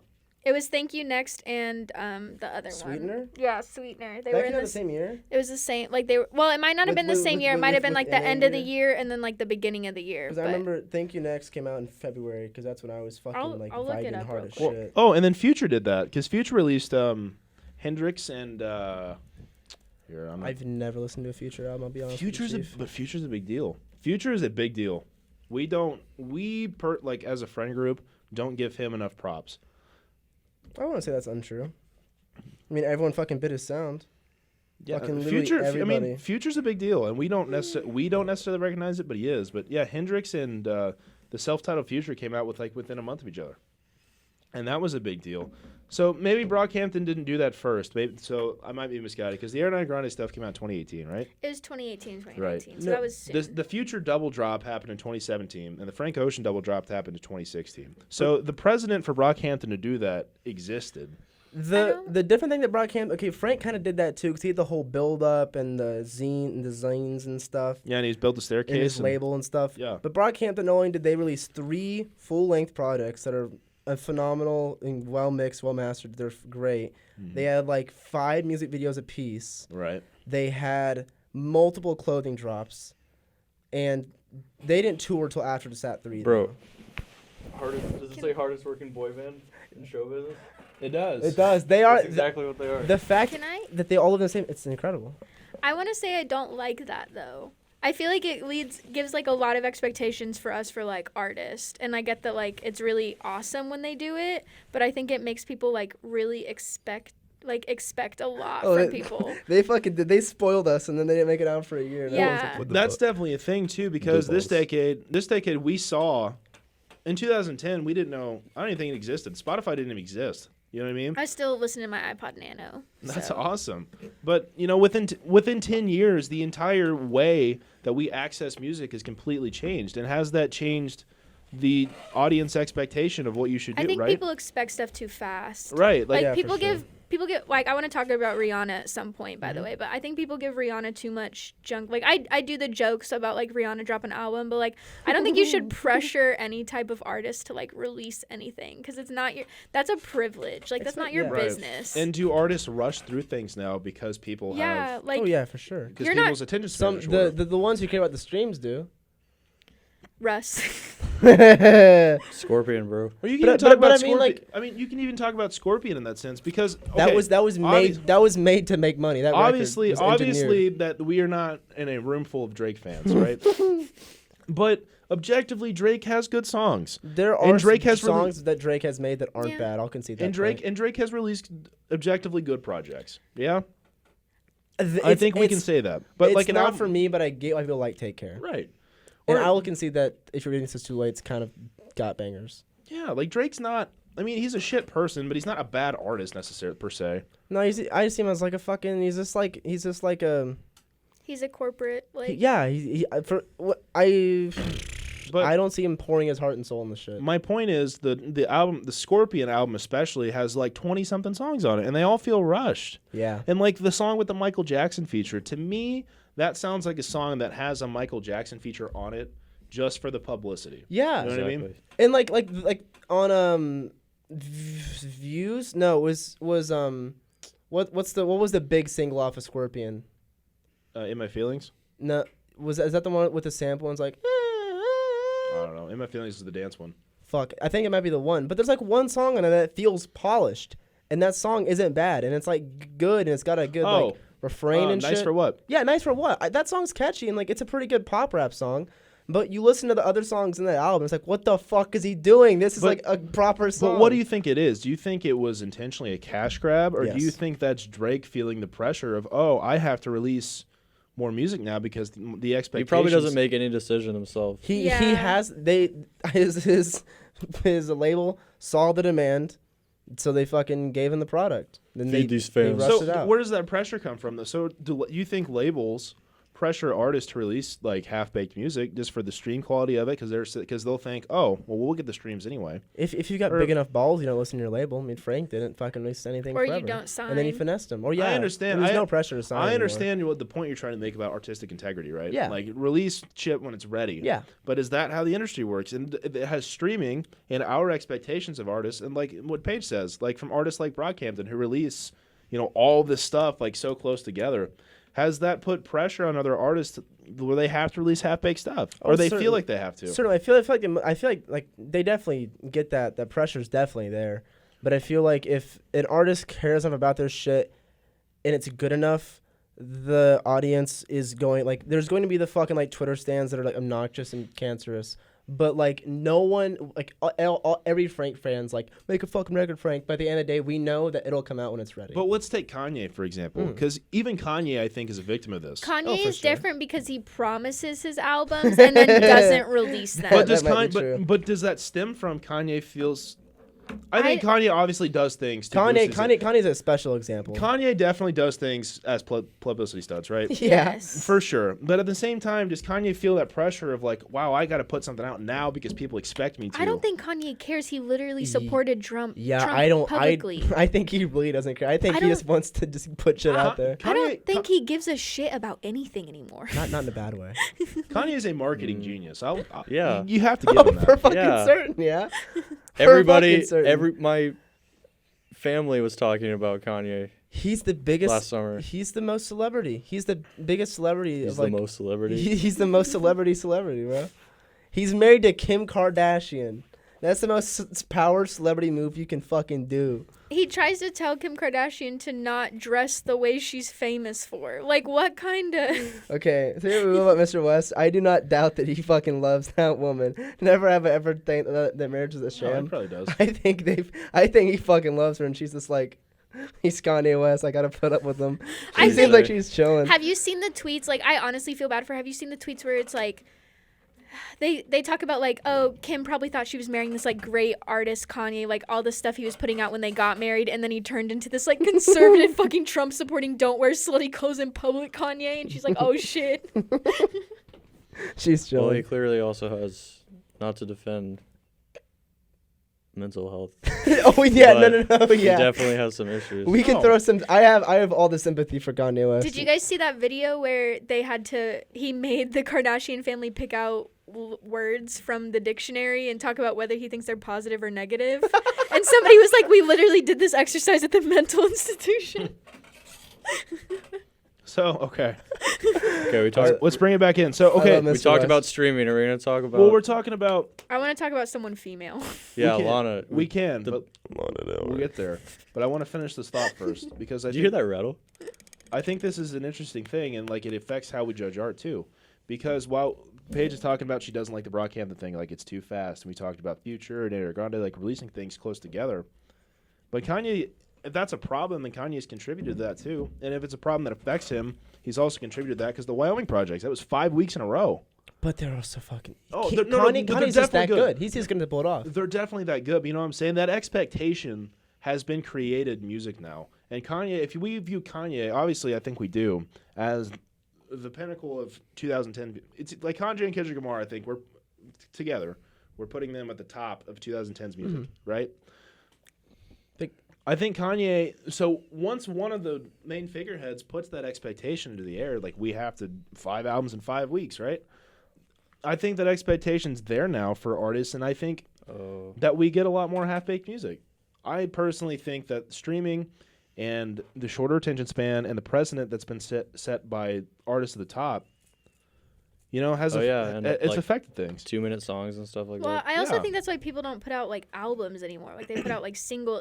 was Thank You Next and the other Sweetener? one. Yeah, Sweetener. They That were came in out the same year? It was the same. Like they were. Well, it might not have been the same year. It might have been like the end of the year and then like the beginning of the year. Because I remember Thank You Next came out in February because that's when I was fucking I'll look it vibing up hard real as quick. shit. Oh, and then Future did that because Future released Hendrix and I've never listened to a Future album. I'll be honest. Future's a big deal. Future is a big deal. As a friend group don't give him enough props. I want to say that's untrue. I mean, everyone fucking bit his sound. Yeah, Fucking literally everybody. Future's a big deal, and we don't necessarily recognize it, but he is. But yeah, Hendrix and the self-titled Future came out within a month of each other, and that was a big deal. So maybe Brockhampton didn't do that first. So I might be misguided because the Ariana Grande stuff came out in 2018, right? It was 2018, 2019. Right. So that was soon. The Future double drop happened in 2017, and the Frank Ocean double drop happened in 2016. So the precedent for Brockhampton to do that existed. The different thing that Brockhampton, Frank kind of did that too because he had the whole build up and the zines and stuff. Yeah, and he's built a staircase. And his label and stuff. Yeah. But Brockhampton, not only did they release 3 full-length projects that are phenomenal and well mixed, well mastered. They're great. Mm-hmm. They had like 5 music videos apiece. Right. They had multiple clothing drops, and they didn't tour till after the Sat 3. Bro, does it say hardest working boy band in show business? It does. It does. They are That's exactly what they are. The fact that they all live in the same, it's incredible. I want to say I don't like that though. I feel like it gives like a lot of expectations for us for like artists, and I get that like it's really awesome when they do it, but I think it makes people like really expect a lot from people. They fucking did. They spoiled us, and then they didn't make it out for a year. And everyone's Yeah. like, what the That's fuck? definitely a thing too, because Good this decade we saw in 2010 we didn't know. I don't even think it existed. Spotify didn't even exist. You know what I mean? I still listen to my iPod Nano. That's so. awesome. But you know, within 10 years, the entire way that we access music has completely changed. And has that changed the audience expectation of what you should do? I think right? people expect stuff too fast. Right. Like Yeah, for people sure. people get like I want to talk about Rihanna at some point by the way, but I think people give Rihanna too much junk. Like I do the jokes about like Rihanna drop an album, but like I don't think you should pressure any type of artist to like release anything because it's not that's a privilege. Like that's not your Right. business. And do artists rush through things now because people yeah, have like Oh yeah, for sure. because You're not- people's attention span Some is shorter. the ones who care about the streams do. Russ. Scorpion, bro. Or you can But- even talk but about I mean, Scorpion. like- I mean, you can even talk about Scorpion in that sense because That okay, was obvi- made to make money. That record obviously was engineered. obviously that we are not in a room full of Drake fans, right? But objectively, Drake has good songs, there and are Drake has songs that Drake has made that aren't Yeah. bad. I'll concede that. and Drake has released objectively good projects. Yeah, I think we can say that. But it's like an not album, for me, but I get why people like Take Care. right? And Or- I will concede that if you're reading this too late, it's kind of got bangers. Yeah, like Drake's not. I mean, he's a shit person, but he's not a bad artist necessarily per se. No, I just see him as like a fucking. He's just like a. He's a corporate like Yeah, he for what I. But I don't see him pouring his heart and soul in the shit. my point is the album, the Scorpion album especially, has like 20 something songs on it, and they all feel rushed. Yeah. And like the song with the Michael Jackson feature, to me, that sounds like a song that has a Michael Jackson feature on it just for the publicity. Yeah. You know what I mean? And like on views. No, was what was the big single off of Scorpion? In My Feelings? No, is that the one with the sample? And it's like. I don't know. In My Feelings is the dance one. Fuck, I think it might be the one. But there's like one song on it that feels polished, and that song isn't bad, and it's like good, and it's got a good like refrain and Nice shit. for What? Yeah, nice for what? That song's catchy, and like it's a pretty good pop rap song. But you listen to the other songs in that album, it's like, what the fuck is he doing? This is But- like a proper song. But what do you think it is? Do you think it was intentionally a cash grab, or do you Yes. think that's Drake feeling the pressure of, oh, I have to release more music now because the expectations? He probably doesn't make any decision himself. He Yeah. has his label saw the demand, so they fucking gave him the product. Then Feed these they fans. rushed So it out. where does that pressure come from? Though? So do you think labels pressure artists to release like half-baked music just for the stream quality of it because they'll think, oh, well, we'll get the streams anyway. If you got Or- big enough balls, you don't listen to your label. I mean, Frank didn't fucking release anything Or you forever. don't sign. And then he finessed him. Or yeah, understand. There's I- no pressure to sign. I anymore. understand what the point you're trying to make about artistic integrity, right? Yeah. Like release shit when it's ready. Yeah. But is that how the industry works? And it has streaming and our expectations of artists, and like what Paige says, like from artists like Brockhampton who release, all this stuff like so close together. Has that put pressure on other artists where they have to release half-baked stuff, Oh, or they certainly. feel like they have to? Certainly, I feel like they definitely get that. That pressure's definitely there. But I feel like if an artist cares enough about their shit and it's good enough, the audience is going like. There's going to be the fucking like Twitter stands that are like obnoxious and cancerous. But like no one, like every Frank fan's like, make a fucking record, Frank. By the end of the day, we know that it'll come out when it's ready. But let's take Kanye for example, because even Kanye, I think, is a victim of this. Kanye Oh, for is sure. different because he promises his albums and then doesn't release them. But That does might be true. but does that stem from Kanye feels? I think Kanye obviously does things. To boost his- Kanye's a special example. Kanye definitely does things as publicity stunts, right? Yes. For sure. But at the same time, does Kanye feel that pressure of like, wow, I got to put something out now because people expect me to? I don't think Kanye cares. He literally supported Trump. Yeah, Trump I don't. publicly. I think he really doesn't care. I think I he just don't- wants to just put shit out there. I don't think he gives a shit about anything anymore. Not in a bad way. Kanye is a marketing genius. Yeah. You have to give him For that. fucking Yeah. certain, yeah. Everybody, fucking certain. my family was talking about Kanye He's the biggest. last summer. He's the most celebrity. He's the biggest celebrity. He's of the like, most celebrity. He's the most celebrity, bro. He's married to Kim Kardashian. That's the most power celebrity move you can fucking do. He tries to tell Kim Kardashian to not dress the way she's famous for. Like, what kind of... Okay, so here we go about Mr. West. I do not doubt that he fucking loves that woman. Never have I ever think that marriage is a No, sham. he probably does. I think he fucking loves her, and she's just like, he's Kanye West. I gotta put up with him. I She seems like she's chilling. Have you seen the tweets? Like, I honestly feel bad for her. Have you seen the tweets where it's like... They talk about, like, oh, Kim probably thought she was marrying this, like, great artist, Kanye, like, all the stuff he was putting out when they got married, and then he turned into this, like, conservative fucking Trump-supporting don't wear slutty clothes in public Kanye, and she's like, oh, shit. She's Well, he chilling. clearly also has, not to defend mental health. Oh yeah, no, He yeah. definitely has some issues. We can No. throw some. I have all the sympathy for Kanye West. Did you guys see that video where he made the Kardashian family pick out words from the dictionary and talk about whether he thinks they're positive or negative? And somebody was like, we literally did this exercise at the mental institution. So, okay. Okay, we talked. Let's bring it back in. So, I okay. love We Mr. talked West. about streaming. Are we gonna talk about? Well, we're talking about... I want to talk about someone female. yeah, we can- Lana. We can, the- but we'll get there. But I want to finish this thought first, because I Did you hear think, that rattle? I think this is an interesting thing, and, like, it affects how we judge art, too. Because while Paige is talking about she doesn't like the Brockhampton thing, like, it's too fast, and we talked about Future and Ariana Grande, like, releasing things close together. But Kanye... If that's a problem, then Kanye's contributed to that too. And if it's a problem that affects him, he's also contributed to that, because the Wyoming projects, that was 5 weeks in a row. But they're also fucking. Oh, Ki- they're- no, Kanye, but they're Kanye's just that definitely good. He's just gonna pull it off. They're definitely that good, but you know what I'm saying? That expectation has been created music now. And Kanye, if we view Kanye, obviously I think we do, as the pinnacle of 2010. It's like Kanye and Kendrick Lamar, I think, we're together. We're putting them at the top of 2010's music, right? I think Kanye, so once one of the main figureheads puts that expectation into the air, like we have to 5 albums in 5 weeks, right? I think that expectation's there now for artists, and I think that we get a lot more half-baked music. I personally think that streaming and the shorter attention span and the precedent that's been set by artists at the top, you know, has and it's like affected things. 2-minute songs and stuff like Well, that. I also Yeah. think that's why people don't put out like albums anymore. Like they put out like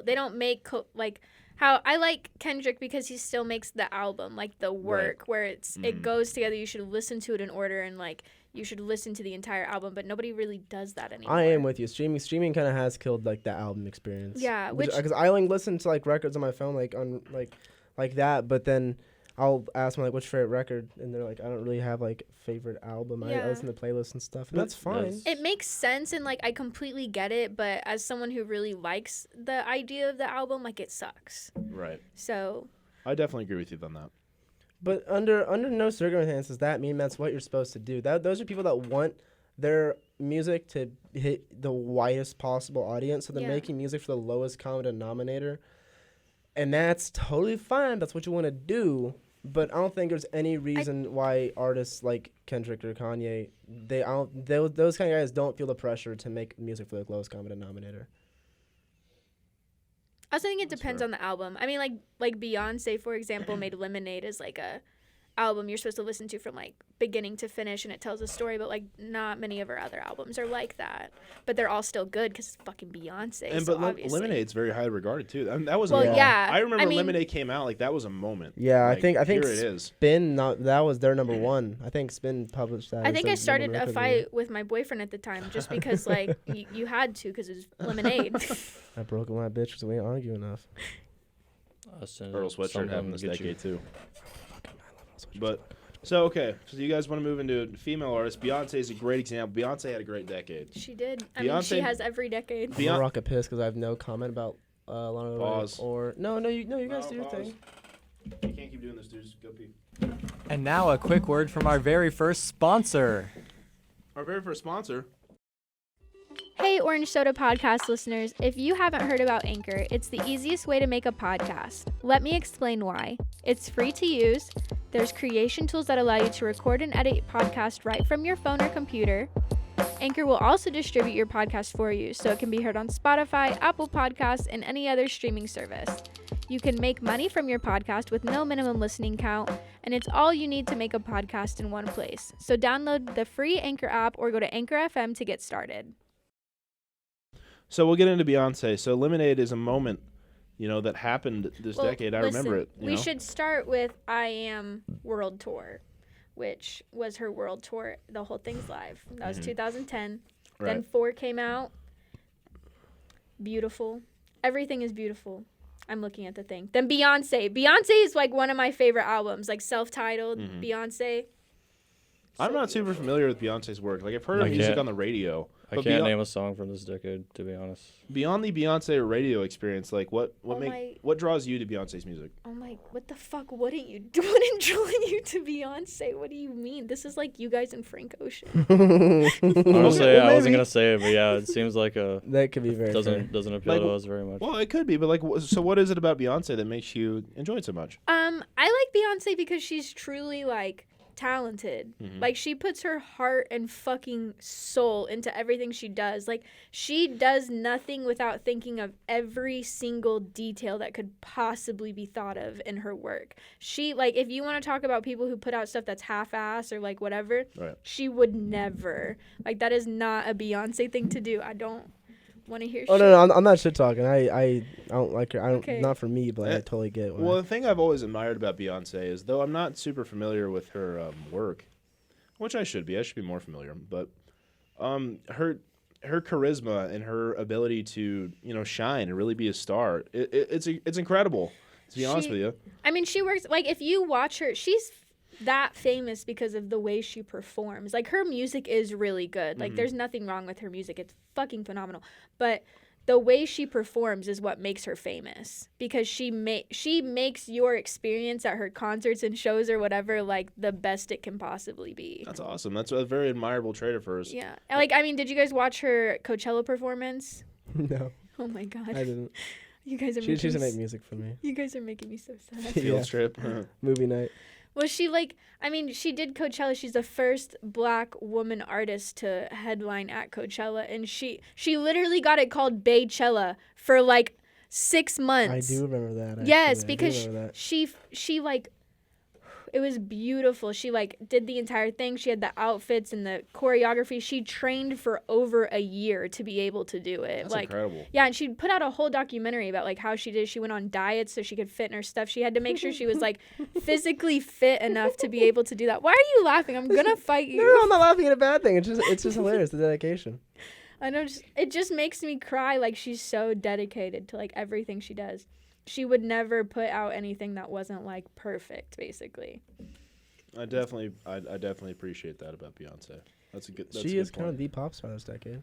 they don't make like how I like Kendrick because he still makes the album, like the work where it goes together. You should listen to it in order and like you should listen to the entire album, but nobody really does that anymore. I am with you. Streaming kind of has killed like the album experience. Yeah, which because I only listen to like records on my phone, like on like that. But then I'll ask them like, "What's your favorite record?" And they're like, "I don't really have like favorite album. I Yeah. listen to playlists and stuff, and But that's fine." that's- it makes sense and like I completely get it, but as someone who really likes the idea of the album, like it sucks. Right. So I definitely agree with you on that. But under no circumstances does that mean that's what you're supposed to do. Those are people that want their music to hit the widest possible audience, so they're Yeah. making music for the lowest common denominator, and that's totally fine. That's what you want to do. But I don't think there's any reason why artists like Kendrick or Kanye, those kind of guys don't feel the pressure to make music for the lowest common denominator. I also think it That's depends fair. on the album. I mean, like Beyonce, for example, made Lemonade as like a album you're supposed to listen to from like beginning to finish, and it tells a story. But like, not many of her other albums are like that. But they're all still good because it's fucking Beyonce. And so but obviously. Lemonade's very highly regarded too. I mean, that was Well, a moment. yeah. I remember I mean- Lemonade came out, like that was a moment. Yeah, Like, I think here it is. Spin that was their number one. I think Spin published that. I as think their I started number a one record of the year. fight with my boyfriend at the time just because like you had to because it was Lemonade. I broke with my bitch because we ain't argue enough. Us and Earl Sweatshirt something having this get you. decade too. But so okay, so you guys want to move into female artists? Beyonce is a great example. Beyonce had a great decade. She did. I mean, she Beyonce- has every decade. I'm gonna rock a piss because I have no comment about Lana Del Rey Pause. or no, you guys No, do your pause. thing. You can't keep doing this, dudes. Go pee. And now a quick word from our very first sponsor. Our very first sponsor. Hey, Orange Soda podcast listeners. If you haven't heard about Anchor, it's the easiest way to make a podcast. Let me explain why. It's free to use. There's creation tools that allow you to record and edit podcast right from your phone or computer. Anchor will also distribute your podcast for you, so it can be heard on Spotify, Apple Podcasts, and any other streaming service. You can make money from your podcast with no minimum listening count, and it's all you need to make a podcast in one place. So download the free Anchor app or go to Anchor FM to get started. So we'll get into Beyonce. So Lemonade is a moment, that happened this Well, decade. I listen, remember it. We should start with I Am World Tour, which was her world tour. The whole thing's live. That was 2010. Then Right. 4 came out. Beautiful. Everything is beautiful. I'm looking at the thing. Then Beyonce. Beyonce is like one of my favorite albums, like self-titled Beyonce. I'm So not super beautiful. familiar with Beyonce's work. Like, I've heard I of music can't- on the radio. I But can't beyond- name a song from this decade, to be honest. Beyond the Beyonce radio experience, like what Oh my- what draws you to Beyonce's music? Oh my, what the fuck wouldn't you wouldn't draw you to Beyonce? What do you mean? This is like you guys and Frank Ocean. Honestly, well, I wasn't maybe. gonna say it, but yeah, it seems like That could be very fair. doesn't appeal Like, to us very much. Well, it could be, but like, so what is it about Beyonce that makes you enjoy it so much? I like Beyonce because she's truly like talented. Mhm. Like she puts her heart and fucking soul into everything she does. Like she does nothing without thinking of every single detail that could possibly be thought of in her work. She like if you want to talk about people who put out stuff that's half-ass or like whatever, Right. she would never. Like that is not a Beyonce thing to do. I don't want to hear Oh shit. no, I'm not shit talking. I don't like her. I don't. Okay. Not for me, but I Eh, totally get. Well, the thing I've always admired about Beyonce is, though I'm not super familiar with her work, which I should be more familiar, but her charisma and her ability to shine and really be a star, it's incredible. To be honest She- with you, I mean, she works like if you watch her, she's that famous because of the way she performs. Like her music is really good. Like there's nothing wrong with her music. It's fucking phenomenal. But the way she performs is what makes her famous because she makes your experience at her concerts and shows or whatever like the best it can possibly be. that's awesome. That's a very admirable trait of hers. Yeah. And, like I mean, did you guys watch her Coachella performance? no, Oh my god. I didn't. You guys are She making doesn't me make music for me. you guys are making me so sad. Field Yeah. trip. Movie night. Well, she she did Coachella. She's the first black woman artist to headline at Coachella, and she literally got it called Baychella for like 6 I months. do remember that. Yes, actually. I do because remember that. she like it was beautiful. She like did the entire thing. She had the outfits and the choreography. She trained for over a year to be able to do it. That's like incredible. yeah, and she put out a whole documentary about like how she did. She went on diets so she could fit in her stuff. She had to make sure she was like physically fit enough to be able to do that. Why are you laughing? I'm gonna fight you. No, I'm not laughing at a bad thing. It's just hilarious. The dedication. I know. It just makes me cry. Like she's so dedicated to like everything she does. She would never put out anything that wasn't like perfect, basically. I definitely appreciate that about Beyonce. That's a good. That's She a is good kind of point. the pop star this decade.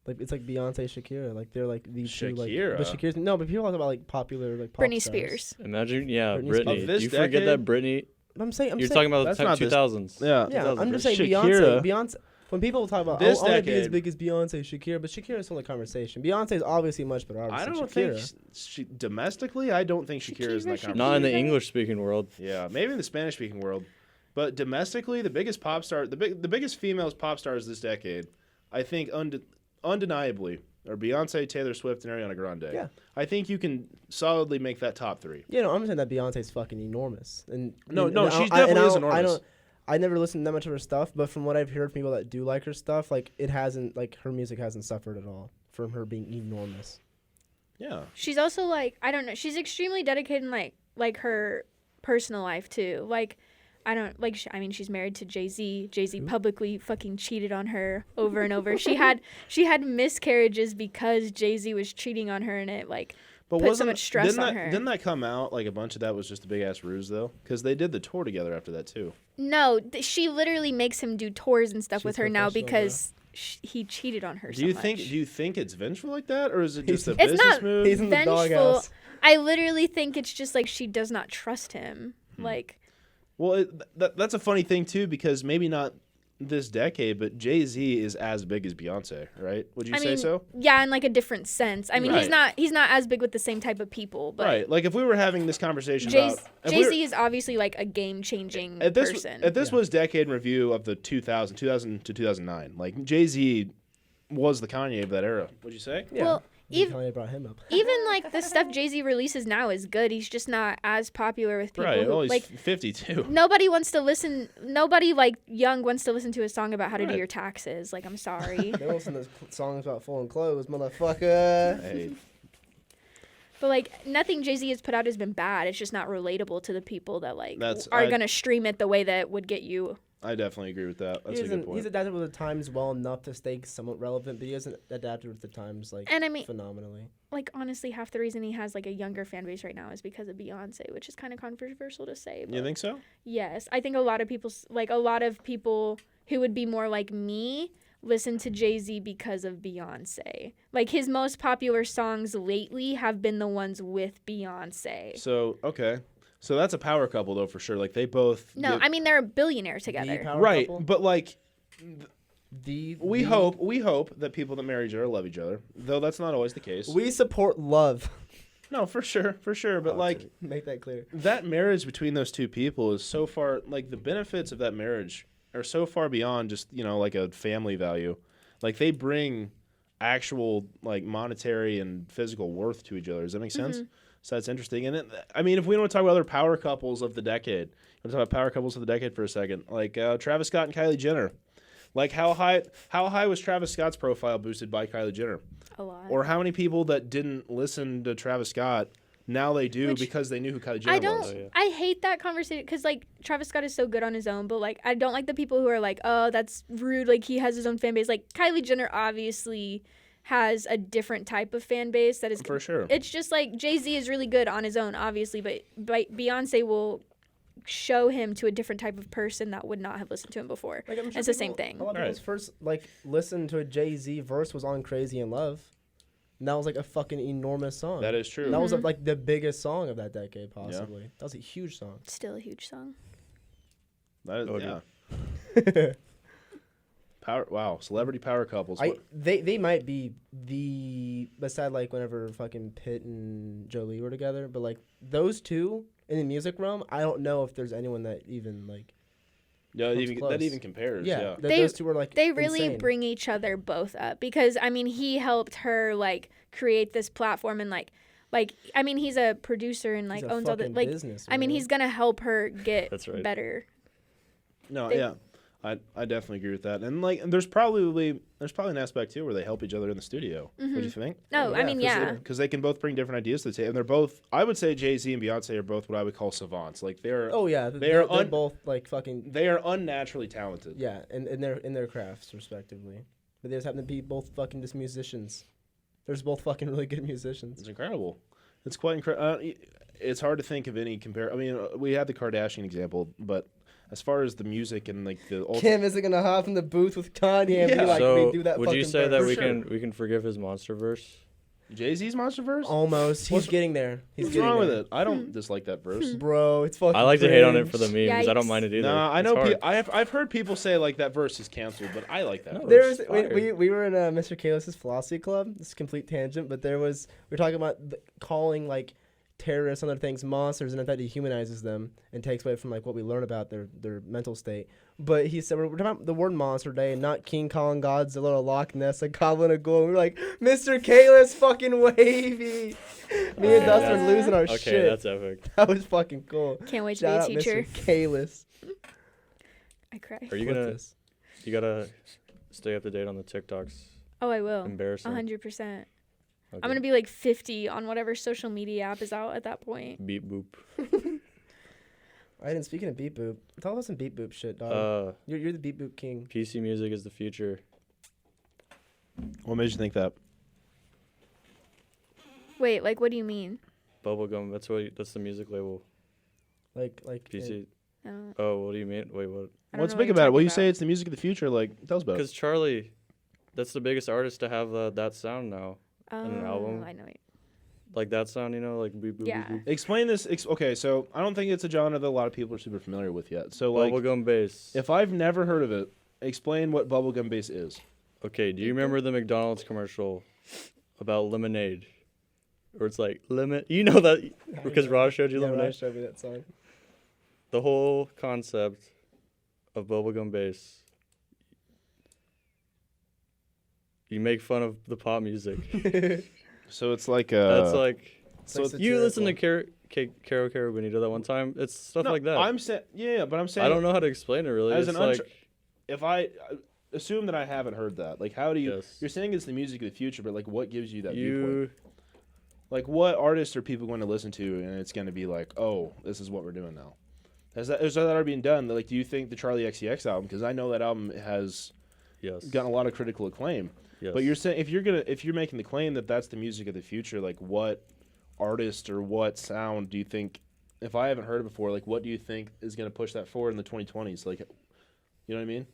Like it's like Beyonce, Shakira. Like they're like the two like. Shakira? But Shakira's no, but people talk about like popular like pop Britney stars. Spears. Imagine, yeah, Britney Britney. Spears. Of this You forget decade? that Britney. I'm saying. You're talking about That's the not this- 2000s. Yeah. Yeah, That's I'm just very- saying Shakira. Beyonce. When people talk about, This I want to be as decade- big as Beyonce, Shakira, but Shakira's still a conversation. Beyonce is obviously much better artist I than don't Shakira. think she domestically. I don't think Shakira is in that Shakira, conversation. Not in the Shakira. English-speaking world. Yeah, maybe in the Spanish-speaking world, but domestically, the biggest pop star, the biggest female pop stars this decade, I think undeniably are Beyonce, Taylor Swift, and Ariana Grande. Yeah. I think you can solidly make that top three. Yeah, no, I'm saying that Beyonce's fucking enormous. And No, and no, I- she I- definitely and I is don't- enormous. I never listened to that much of her stuff, but from what I've heard from people that do like her stuff, like it hasn't, like her music hasn't suffered at all from her being enormous. Yeah, She's also like I don't know. She's extremely dedicated in like her personal life too. Like I don't like. I mean, she's married to Jay-Z. Jay-Z publicly fucking cheated on her over and over. She had miscarriages because Jay-Z was cheating on her, and it like but put so wasn't much stress didn't on that, her. Didn't that come out like a bunch of that was just a big ass ruse though? Because they did the tour together after that too. No, she literally makes him do tours and stuff She's with her now professional, because he cheated on her. Do you so think? much. Do you think it's vengeful like that, or is it He's- just a It's business not- move? He's in the Vengeful. doghouse. I literally think it's just like she does not trust him. Like Well, that's a funny thing too, because maybe not this decade, but Jay-Z is as big as Beyonce, right? Would you I say mean, so? yeah, in like a different sense. I mean, Right. he's not as big with the same type of people, but Right. Like if we were having this conversation about if we Jay were- Z is obviously like a game changing if this person. if this was decade in review of the 2000 to 2009, like Jay-Z was the Kanye of that era. Would you say? Yeah. Well, Ev- Kanye brought him up. Even like the stuff Jay-Z releases now is good. He's just not as popular with people. Right. Who, Well, he's like 52. nobody wants to listen. Nobody like young wants to listen to a song about how to do Right. your taxes. Like, I'm sorry. They listen to songs about folding clothes, motherfucker. Hey, But like nothing Jay-Z has put out has been bad. It's just not relatable to the people that like That's- are I- gonna stream it the way that would get you. I definitely agree with that. That's He a good isn't- point. He's adapted with the times well enough to stay somewhat relevant, but he isn't adapted with the times like And I mean, phenomenally. like honestly, half the reason he has like a younger fan base right now is because of Beyonce, which is kind of controversial to say. But You think so? yes, I think a lot of people who would be more like me listen to Jay-Z because of Beyonce. Like his most popular songs lately have been the ones with Beyonce. So okay, so that's a power couple though for sure. Like they both. No, give- I mean they're a billionaire The together. power right, couple? but like We hope that people that marry each other love each other. Though that's not always the case. we support love. No, for sure. But like Make that clear. that marriage between those two people is so far like the benefits of that marriage are so far beyond just like a family value. Like they bring actual like monetary and physical worth to each other. Does that make sense? So that's interesting. And then, I mean, if we want to talk about other power couples of the decade, let's talk about power couples of the decade for a second. Like Travis Scott and Kylie Jenner. Like how high was Travis Scott's profile boosted by Kylie Jenner? A lot. Or how many people that didn't listen to Travis Scott now they do Which because they knew who Kylie Jenner I don't. was? yeah. I hate that conversation because like Travis Scott is so good on his own, but like I don't like the people who are like, oh, that's rude. Like he has his own fan base. Like Kylie Jenner obviously has a different type of fan base that is. For sure. It's just like Jay-Z is really good on his own, obviously, but Beyonce will show him to a different type of person that would not have listened to him before. Like, I'm sure It's the same people- thing. A lot of Right. people's first listen to a Jay-Z verse was on "Crazy in Love." And that was like a fucking enormous song. That is true. That was like the biggest song of that decade, possibly. That was a huge song. Still a huge song. That is, Okay. yeah. Celebrity power couples. They might be the beside like whenever fucking Pitt and Jolie were together, but like those two in the music realm, I don't know if there's anyone that even like Yeah, Comes that close. even compares. Yeah. They- those two were like They really insane. bring each other both up because I mean he helped her like create this platform and like I mean he's a producer and like He's a owns all the fucking like business, I mean man. he's gonna help her get That's right. better. No, They- yeah. I definitely agree with that. And like there's probably an aspect too where they help each other in the studio. What do you think? No, I mean yeah. Because they can both bring different ideas to the table. And they're both, I would say Jay-Z and Beyonce are both what I would call savants. Like they're Oh yeah, They're they're un- both like fucking they are unnaturally talented. yeah, in their crafts respectively. But they just happen to be both fucking just musicians. They're just both fucking really good musicians. It's incredible. It's quite incredible. It's hard to think of any compare. I mean, we had the Kardashian example, but as far as the music and like the Kim isn't gonna hop in the booth with Kanye and be Yeah. like, So "We do that." would you fucking say that verse." For sure. we can forgive his monster verse? Jay-Z's Monsterverse? Almost. He's What's- getting there. He's What's getting wrong with there. it? I don't dislike that verse. Bro, it's fucking. I like to hate on it for the cringe. memes. I don't Yikes. mind it either. Nah, I It's know. hard. I've heard people say like that verse is canceled, but I like that No, verse. There's fire. we were in Mr. Kalis' philosophy club. This is a complete tangent, but we were talking about calling like terrorists and other things monsters, and that dehumanizes them and takes away from like what we learn about their mental state. But he said we're talking about the word monster today, and not King Kong, Godzilla, or Loch Ness, a goblin, a ghoul. And we're like, Mr. Kalis, fucking wavy. Me and Dustin are losing our Okay, shit. that's epic. That was fucking cool. Can't wait to Shout be out a teacher. Mr. Kalis. I cry. Are you Clip gonna? this. You gotta stay up to date on the TikToks. Oh, I will. Embarrassing. 100%. Okay. I'm gonna be like 50 on whatever social media app is out at that point. Beep boop. Alright, and speaking of beep boop, tell us some beep boop shit, dog. You're the beep boop king. PC music is the future. What made you think that? Wait, like what do you mean? Bubblegum. That's the music label. Like PC. I don't, Oh, what do you mean? Wait, what? I don't What's know big you're about it? Well, talking you say about. it's the music of the future. Like, tell us about it. Because Charlie, that's the biggest artist to have that sound now. an album? I know it. Like that sound, like beep boop. Yeah. Boop, boop. Explain this. Okay, so I don't think it's a genre that a lot of people are super familiar with yet. So, like, Bubblegum bass. if I've never heard of it, explain what bubblegum bass is. Okay, do you remember the McDonald's commercial about lemonade? Where it's like lemon. You know that because Raj showed you yeah, lemonade. Raj showed me that song. The whole concept of bubblegum bass. You make fun of the pop music. So it's like That's like so like you listen to satirical. Caro Caro Bonito that one time. It's stuff like that. I'm saying but I'm saying I don't know how to explain it really. As It's an like if I assume that I haven't heard that, like how do you? Yes. You're saying it's the music of the future, but like what gives you that viewpoint? you. Like what artists are people going to listen to, and it's going to be like, oh, this is what we're doing now. Is that already being done? Like, do you think the Charlie XCX album? Because I know that album has Yes. gotten a lot of critical acclaim. Yes. But you're saying if you're making the claim that that's the music of the future, like what artist or what sound do you think? If I haven't heard it before, like what do you think is going to push that forward in the 2020s? Like, you know what I mean?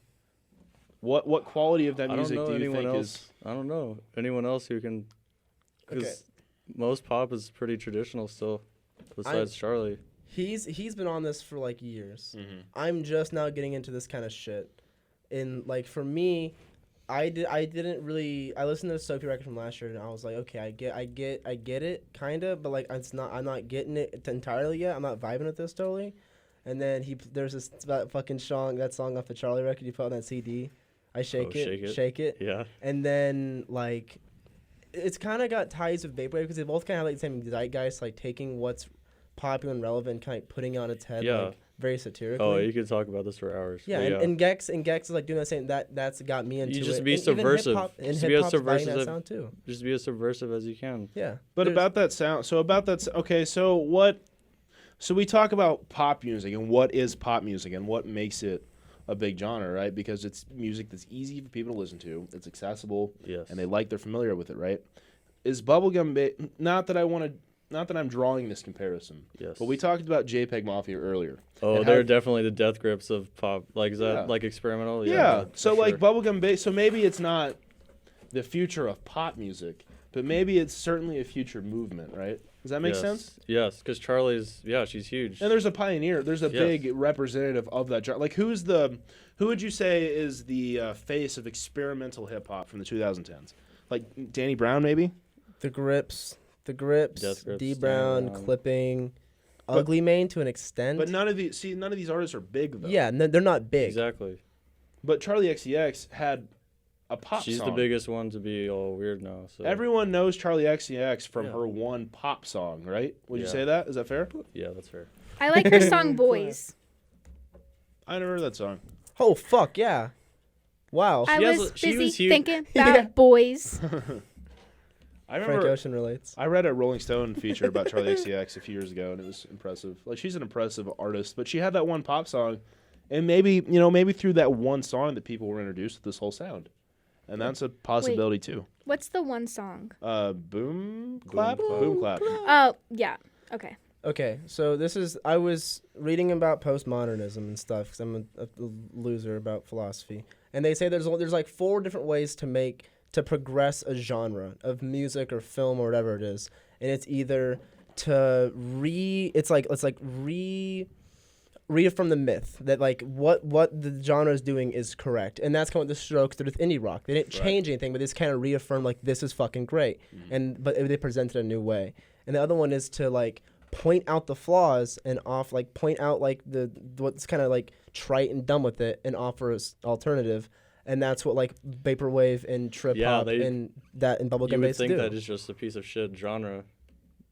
What quality of that I don't music know do you anyone think else. is? I don't know anyone else who can. Because most pop is pretty traditional still, besides Charlie. He's been on this for like years. Mm-hmm. I'm just now getting into this kind of shit. And like for me, I didn't really I listened to the Sophie record from last year and I was like, okay, I get it kind of, but like I'm not getting it entirely yet. I'm not vibing with this totally. And then there's that fucking song off the Charlie record you put on that CD. I shake it. Yeah. And then like it's kind of got ties with Vaporwave because they both kind of have like the same zeitgeist, like taking what's popular and relevant, kind of putting it on its head, Yeah. like very satirically. Oh, you could talk about this for hours. Yeah, But and Gex is like doing the same. That's got me into it. You just be And even subversive. hip-hop- And Just be hip as hop's buying that subversive. sound too. Just be as subversive as you can. Yeah, But There's- about that sound, okay, so what, so we talk about pop music and what is pop music and what makes it a big genre, right? Because it's music that's easy for people to listen to, it's accessible, Yes. and they're familiar with it, right? Is bubblegum, not that I'm drawing this comparison, Yes. but we talked about JPEG Mafia earlier. Oh, and they're how- definitely the death grips of pop. Like, is that Yeah. like experimental? Yeah, for so like sure. bubblegum, so maybe it's not the future of pop music, but maybe it's certainly a future movement, right? Does that make Yes. sense? Yes, because Charlie's, she's huge. And there's a pioneer. There's a Yes. big representative of that genre. Like, who would you say is the face of experimental hip hop from the 2010s? Like Danny Brown, maybe? the grips, Death Grips, D Danny Brown, Brown. Clipping, Ugly Mane to an extent. But none of these artists are big though. yeah, they're not big. Exactly. But Charlie XCX had a pop She's song. the biggest one to be all weird now. So Everyone knows Charlie XCX from Yeah. her one pop song, right? Would you Yeah. say that? Is that fair? yeah, that's fair. I like her song Boys. I never heard that song. Oh fuck yeah! Wow. I has was a- she busy was huge. thinking about Yeah. boys. I Frank remember Ocean relates. I read a Rolling Stone feature about Charlie XCX a few years ago, and it was impressive. Like, she's an impressive artist, but she had that one pop song, and maybe through that one song that people were introduced to this whole sound, and that's a possibility too. What's the one song? Boom clap, Clap. boom clap. Oh, yeah. Okay. Okay, so I was reading about postmodernism and stuff because I'm a loser about philosophy, and they say there's like 4 different ways to progress a genre of music or film or whatever it is, and it's either to reaffirm the myth that like what the genre is doing is correct, and that's kind of what the Strokes did with indie rock. They didn't change anything, but they just kind of reaffirmed like this is fucking great, but they presented a new way. And the other one is to like point out the flaws and point out like the what's kind of like trite and dumb with it and offer us alternative. And that's what like vaporwave and trip Yeah, hop and bubblegum You would bass think do. that is just a piece of shit genre.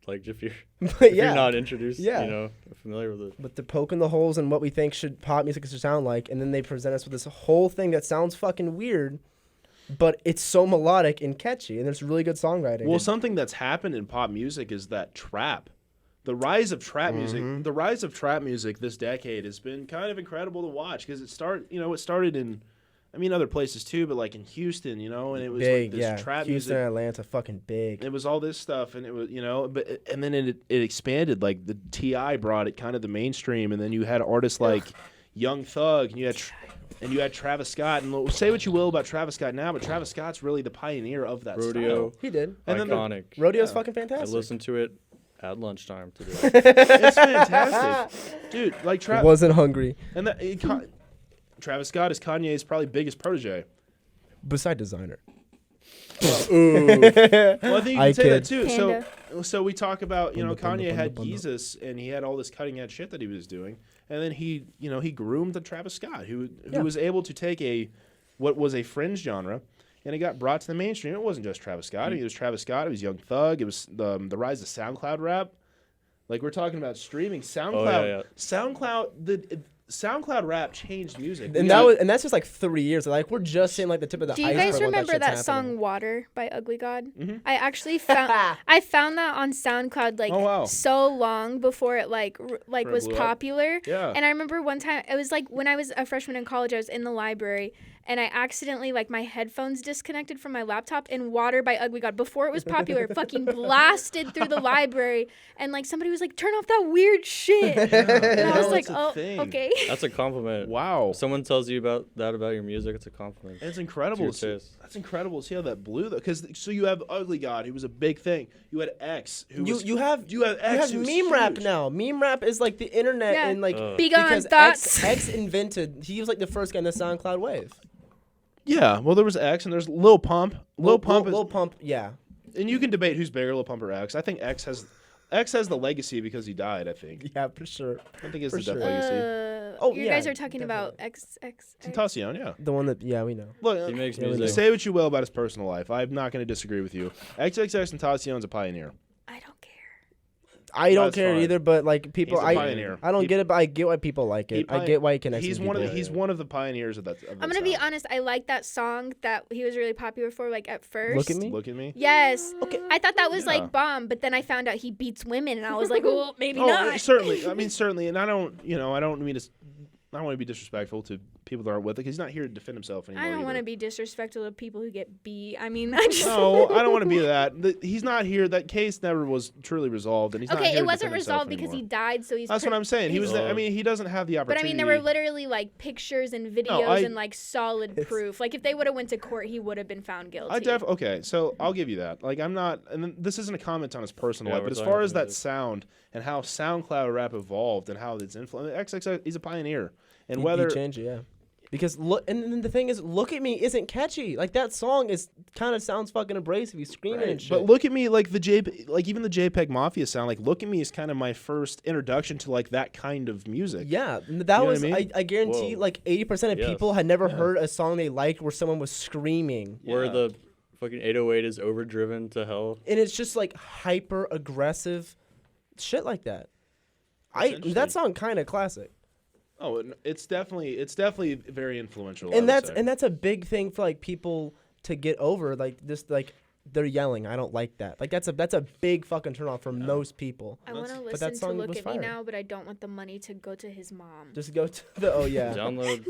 Like if you're But if yeah, you're not introduced, Yeah. familiar with it. but they're poking the holes in what we think pop music should sound like, and then they present us with this whole thing that sounds fucking weird, but it's so melodic and catchy, and there's really good songwriting. Well, something that's happened in pop music is that trap. The rise of trap music this decade has been kind of incredible to watch because it started in, other places too, but like in Houston, and it was big, like this yeah. trap Houston music. and Atlanta, fucking big. It was all this stuff, and it was, and then it expanded. Like the T.I. brought it kind of the mainstream, and then you had artists like Young Thug, and you had Travis Scott. And say what you will about Travis Scott now, but Travis Scott's really the pioneer of that Rodeo, style. He did. And then iconic. Rodeo's fucking I fantastic. listened to it at lunchtime today. It's fantastic, dude. Like Wasn't hungry. and Travis Scott is Kanye's probably biggest protege. Beside designer. Ooh, Well, I think you I can say that kid. too. Panda. So we talk about Panda, Kanye panda, had panda. Jesus, and he had all this cutting edge shit that he was doing, and then he groomed the Travis Scott, who Yeah. was able to take what was a fringe genre, and it got brought to the mainstream. It wasn't just Travis Scott. I mean, it was Travis Scott. It was Young Thug. It was the rise of SoundCloud rap. Like we're talking about streaming. SoundCloud. SoundCloud rap changed music. And that's just like 3 years. Like we're just seeing like the tip of the Do you iceberg. guys when remember shit's that happening. song "Water" by Ugly God? Mhm. I actually found I found that on SoundCloud like Oh, wow. so long before it like Before it was blew up. popular. Yeah. And I remember one time it was like when I was a freshman in college, I was in the library and I accidentally like my headphones disconnected from my laptop and "Water" by Ugly God before it was popular fucking blasted through the library and like somebody was like, "Turn off that weird shit." And I was No, like, it's a "Oh, thing. okay." That's a compliment. Wow. If someone tells you about your music, it's a compliment. It's incredible. It's your to see- taste. That's incredible to see how that blew, though. Because so you have Ugly God, who was a big thing. You had X, who was You have X, who's meme rap huge. now. Meme rap is like the internet Yeah. and like Be gone, because thoughts. X invented. He was like the first guy in the SoundCloud wave. Yeah. Well, there was X, and there's Lil Pump. Lil Pump, Lil Pump, yeah. and you can debate who's bigger, Lil Pump or X. I think X has the legacy because he died. I think. Yeah, for sure. I think it's For the death sure. legacy. Oh, you yeah, guys are talking about X. Tentacion, yeah. The one that, yeah, we know. Look, He makes Yeah, we music. know. say what you will about his personal life. I'm not going to disagree with you. XXX Tentacion's a pioneer. I don't care. I don't That's care fine. either, but like people, He's a pioneer. I don't He- get it, but I get why people like he it. I pi- get why he connects. He's with one of the, people. he's one of the pioneers of that. Of I'm that gonna be sound. honest. I like that song that he was really popular for. Like at first. Look at me. Look at me. Yes. Okay. I thought that was Yeah. like bomb, but then I found out he beats women, and I was like, well, maybe Oh, not. certainly. I mean, certainly. And I don't mean to. I don't want to be disrespectful to people that aren't with it because he's not here to defend himself anymore. I don't want to either. be disrespectful to people who get beat. I mean, I just. No, I don't want to be that. He's not here. That case never was truly resolved, and he's not Okay, here it to wasn't defend himself resolved because he anymore. died, so he's. That's what I'm saying. He was. he's- I mean, he doesn't have the But I opportunity. mean, there were literally like pictures and videos I- and like solid proof. Like if they would have went to court, he would have been found guilty. Okay, so I'll give you that. Like I'm not, and then this isn't a comment on his personal Yeah, life, we're but as talking far about as that music. sound and how SoundCloud rap evolved and how it's influenced, XXX, he's a pioneer. And He whether changed it, yeah. Because look, and then the thing is, "Look at Me" isn't catchy. Like that song is kind of sounds fucking abrasive. He's screaming and shit. but Look at Me, like even the JPEG Mafia sound, like Look at Me is kind of my first introduction to like that kind of music. yeah, that know what I was. mean? I guarantee Whoa. like 80% of Yes. people had never heard a song they liked where someone was screaming, Where Yeah. the fucking 808 is overdriven to hell. and it's just like hyper aggressive shit like that. interesting. That song kind of classic. Oh, it's definitely very influential. I And would say. that's a big thing for like people to get over. Like this, like they're yelling. I don't like that. Like that's a big fucking turn off for most people. I want to But that listen to song "Look was at Me fire. Now," but I don't want the money to go to his mom. Just go to the yeah. Download,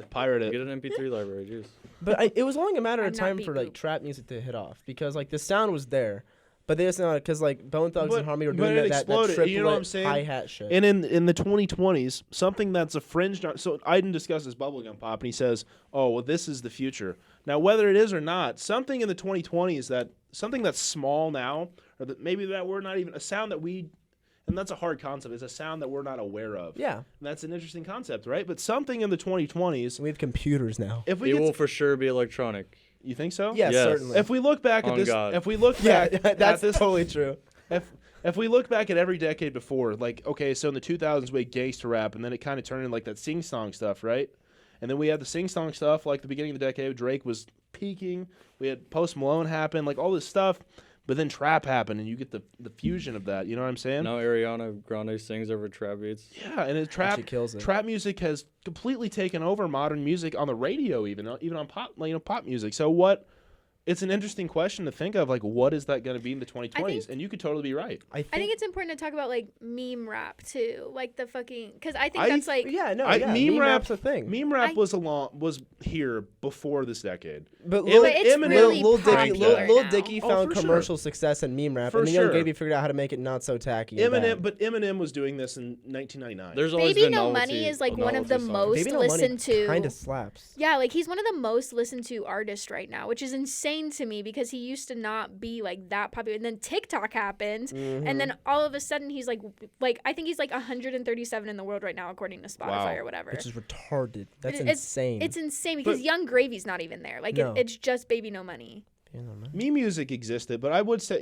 pirate get it. an MP3 library, jeez. But it was only a matter of I'm not time beat for like boop. trap music to hit off because like the sound was there, but they just not because like Bone Thugs But- and Harmony were but doing it that exploded, triplet you know what I'm saying? hi-hat shit. And in the 2020s, something that's a fringe. So Iden discusses bubblegum pop, and he says, "Oh, well, this is the future." Now, whether it is or not, something in the 2020s that something that's small now, or that maybe that we're not even a sound that we, and that's a hard concept. It's a sound that we're not aware of. yeah, And that's an interesting concept, right? But something in the 2020s, we have computers now. if we It get, will for sure be electronic. you think so? Yeah, Yes. certainly. If we look back at On this, God. if we look yeah, back, that's at this, totally true. if we look back at every decade before, like okay, so in the 2000s we had gangster rap, and then it kind of turned into like that sing song stuff, right? And then we had the sing song stuff, like the beginning of the decade, Drake was peaking. We had Post Malone happen, like all this stuff, but then trap happened, and you get the fusion of that. You know what I'm saying? Now Ariana Grande sings over trap beats. Yeah, and it, trap She kills it. trap music has completely taken over modern music on the radio, even on pop, pop music. So what? It's an interesting question to think of, like what is that going to be in the 2020s? And you could totally be right. I think it's important to talk about like meme rap too, like the fucking because I think I- that's like yeah, no, Meme meme rap- rap's a thing. Meme rap I- was here before this decade. But Lil- but it's Eminem- really Lil Dicky, popular Lil now. Dicky Oh, found for sure. commercial success in meme rap, For and the Young sure. Gravy figured out how to make it not so tacky. and bad. Eminem was doing this in 1999. There's always Baby been No novelty- Money is like one of the novelty songs. most Baby No Money listened to. kind of slaps. Yeah, like he's one of the most listened to artists right now, which is insane to me because he used to not be like that popular. And then TikTok happened, and then all of a sudden he's like I think he's like 137 in the world right now according to Spotify Wow. or whatever. Which is retarded. That's It's- insane. It's insane because Young Gravy's not even there. Like No. it's just Baby No Money. Meme music existed, but I would say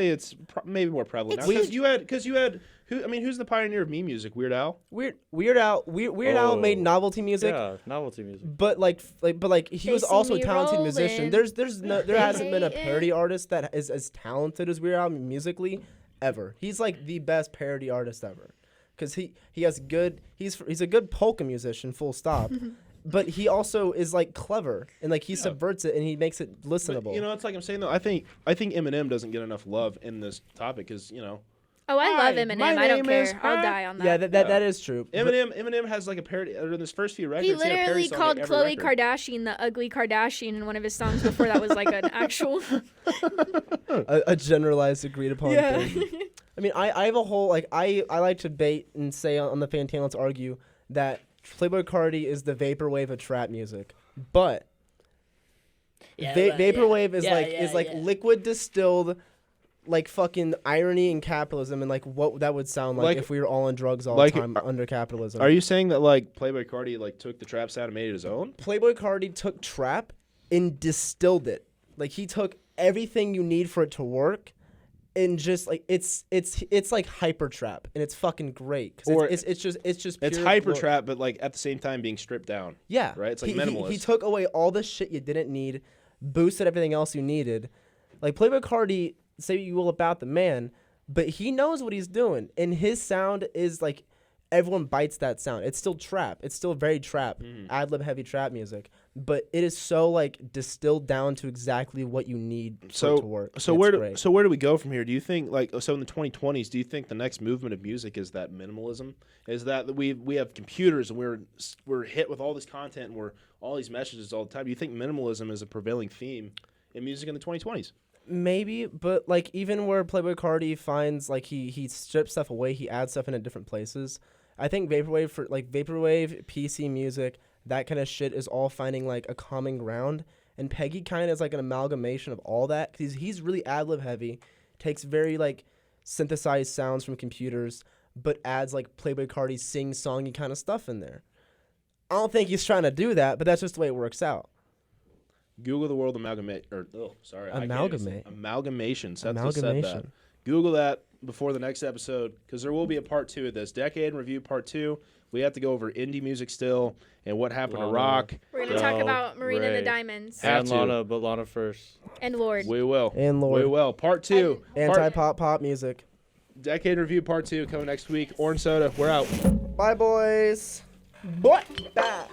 it's maybe more prevalent It's now. huge. Because you had who's the pioneer of meme music? Weird Al. Weird Al made Oh. novelty music. Yeah, novelty music. But he They was see also a me talented musician. rolling. There hasn't been a Hey, parody artist that is as talented as Weird Al musically ever. He's like the best parody artist ever, because he has good. He's a good polka musician. Full stop. But he also is like clever and like he subverts it and he makes it listenable. But, it's like I'm saying though. I think Eminem doesn't get enough love in this topic because Oh, I love Hi, Eminem. my I don't name is care. I'll Pat. die on that. yeah, that is true. But Eminem has like a parody in his first few records. He had a parody literally song called to every Khloe record. Kardashian the ugly Kardashian in one of his songs before that was like an actual. a generalized agreed upon Yeah. thing. I mean, I have a whole like I like to debate and say on the Fantalents argue that Playboi Carti is the vaporwave of trap music, but vaporwave is like liquid distilled, like fucking irony and capitalism and like what that would sound like, Like- if we were all on drugs all like, the time under capitalism. Are you saying that like Playboi Carti like took the trap sound and made it his own? Playboi Carti took trap and distilled it. Like he took everything you need for it to work, and just like it's like hyper trap, and it's fucking great Or- because it's just It's pure hyper glo- trap, but like at the same time being stripped down. Yeah, Right? It's like he minimalist. took away all the shit you didn't need, boosted everything else you needed. Like Playboi Carti, say what you will about the man, but he knows what he's doing, and his sound is like everyone bites that sound. It's still trap. It's still very trap, ad lib heavy trap music, but it is so like distilled down to exactly what you need for it to work. So and where it's do great. so where do we go from here? Do you think like so in the 2020s? Do you think the next movement of music is that minimalism? Is that we have computers and we're hit with all this content and we're all these messages all the time? Do you think minimalism is a prevailing theme in music in the 2020s? Maybe, but like even where Playboi Carti finds like he strips stuff away, he adds stuff in at different places. I think vaporwave, PC music, that kind of shit is all finding like a common ground. And Peggy kind of is like an amalgamation of all that because he's really ad lib heavy, takes very like synthesized sounds from computers, but adds like Playboi Carti's sing-songy kind of stuff in there. I don't think he's trying to do that, but that's just the way it works out. Google the word amalgamate I can't even say- Amalgamate. Amalgamation. Said that. Amalgamation. Google that before the next episode because there will be a part 2 of this decade in review part 2. We have to go over indie music still and what happened to Lana. rock. We're gonna talk Yo, about Marina and the Ray. Diamonds Have And to. Lana, but Lana first. and Lord. We will. And Lord. We will. Part 2. Anti-pop music. Decade in review part 2 coming next week. Orange Soda. We're out. Bye, boys. Boy. Bye.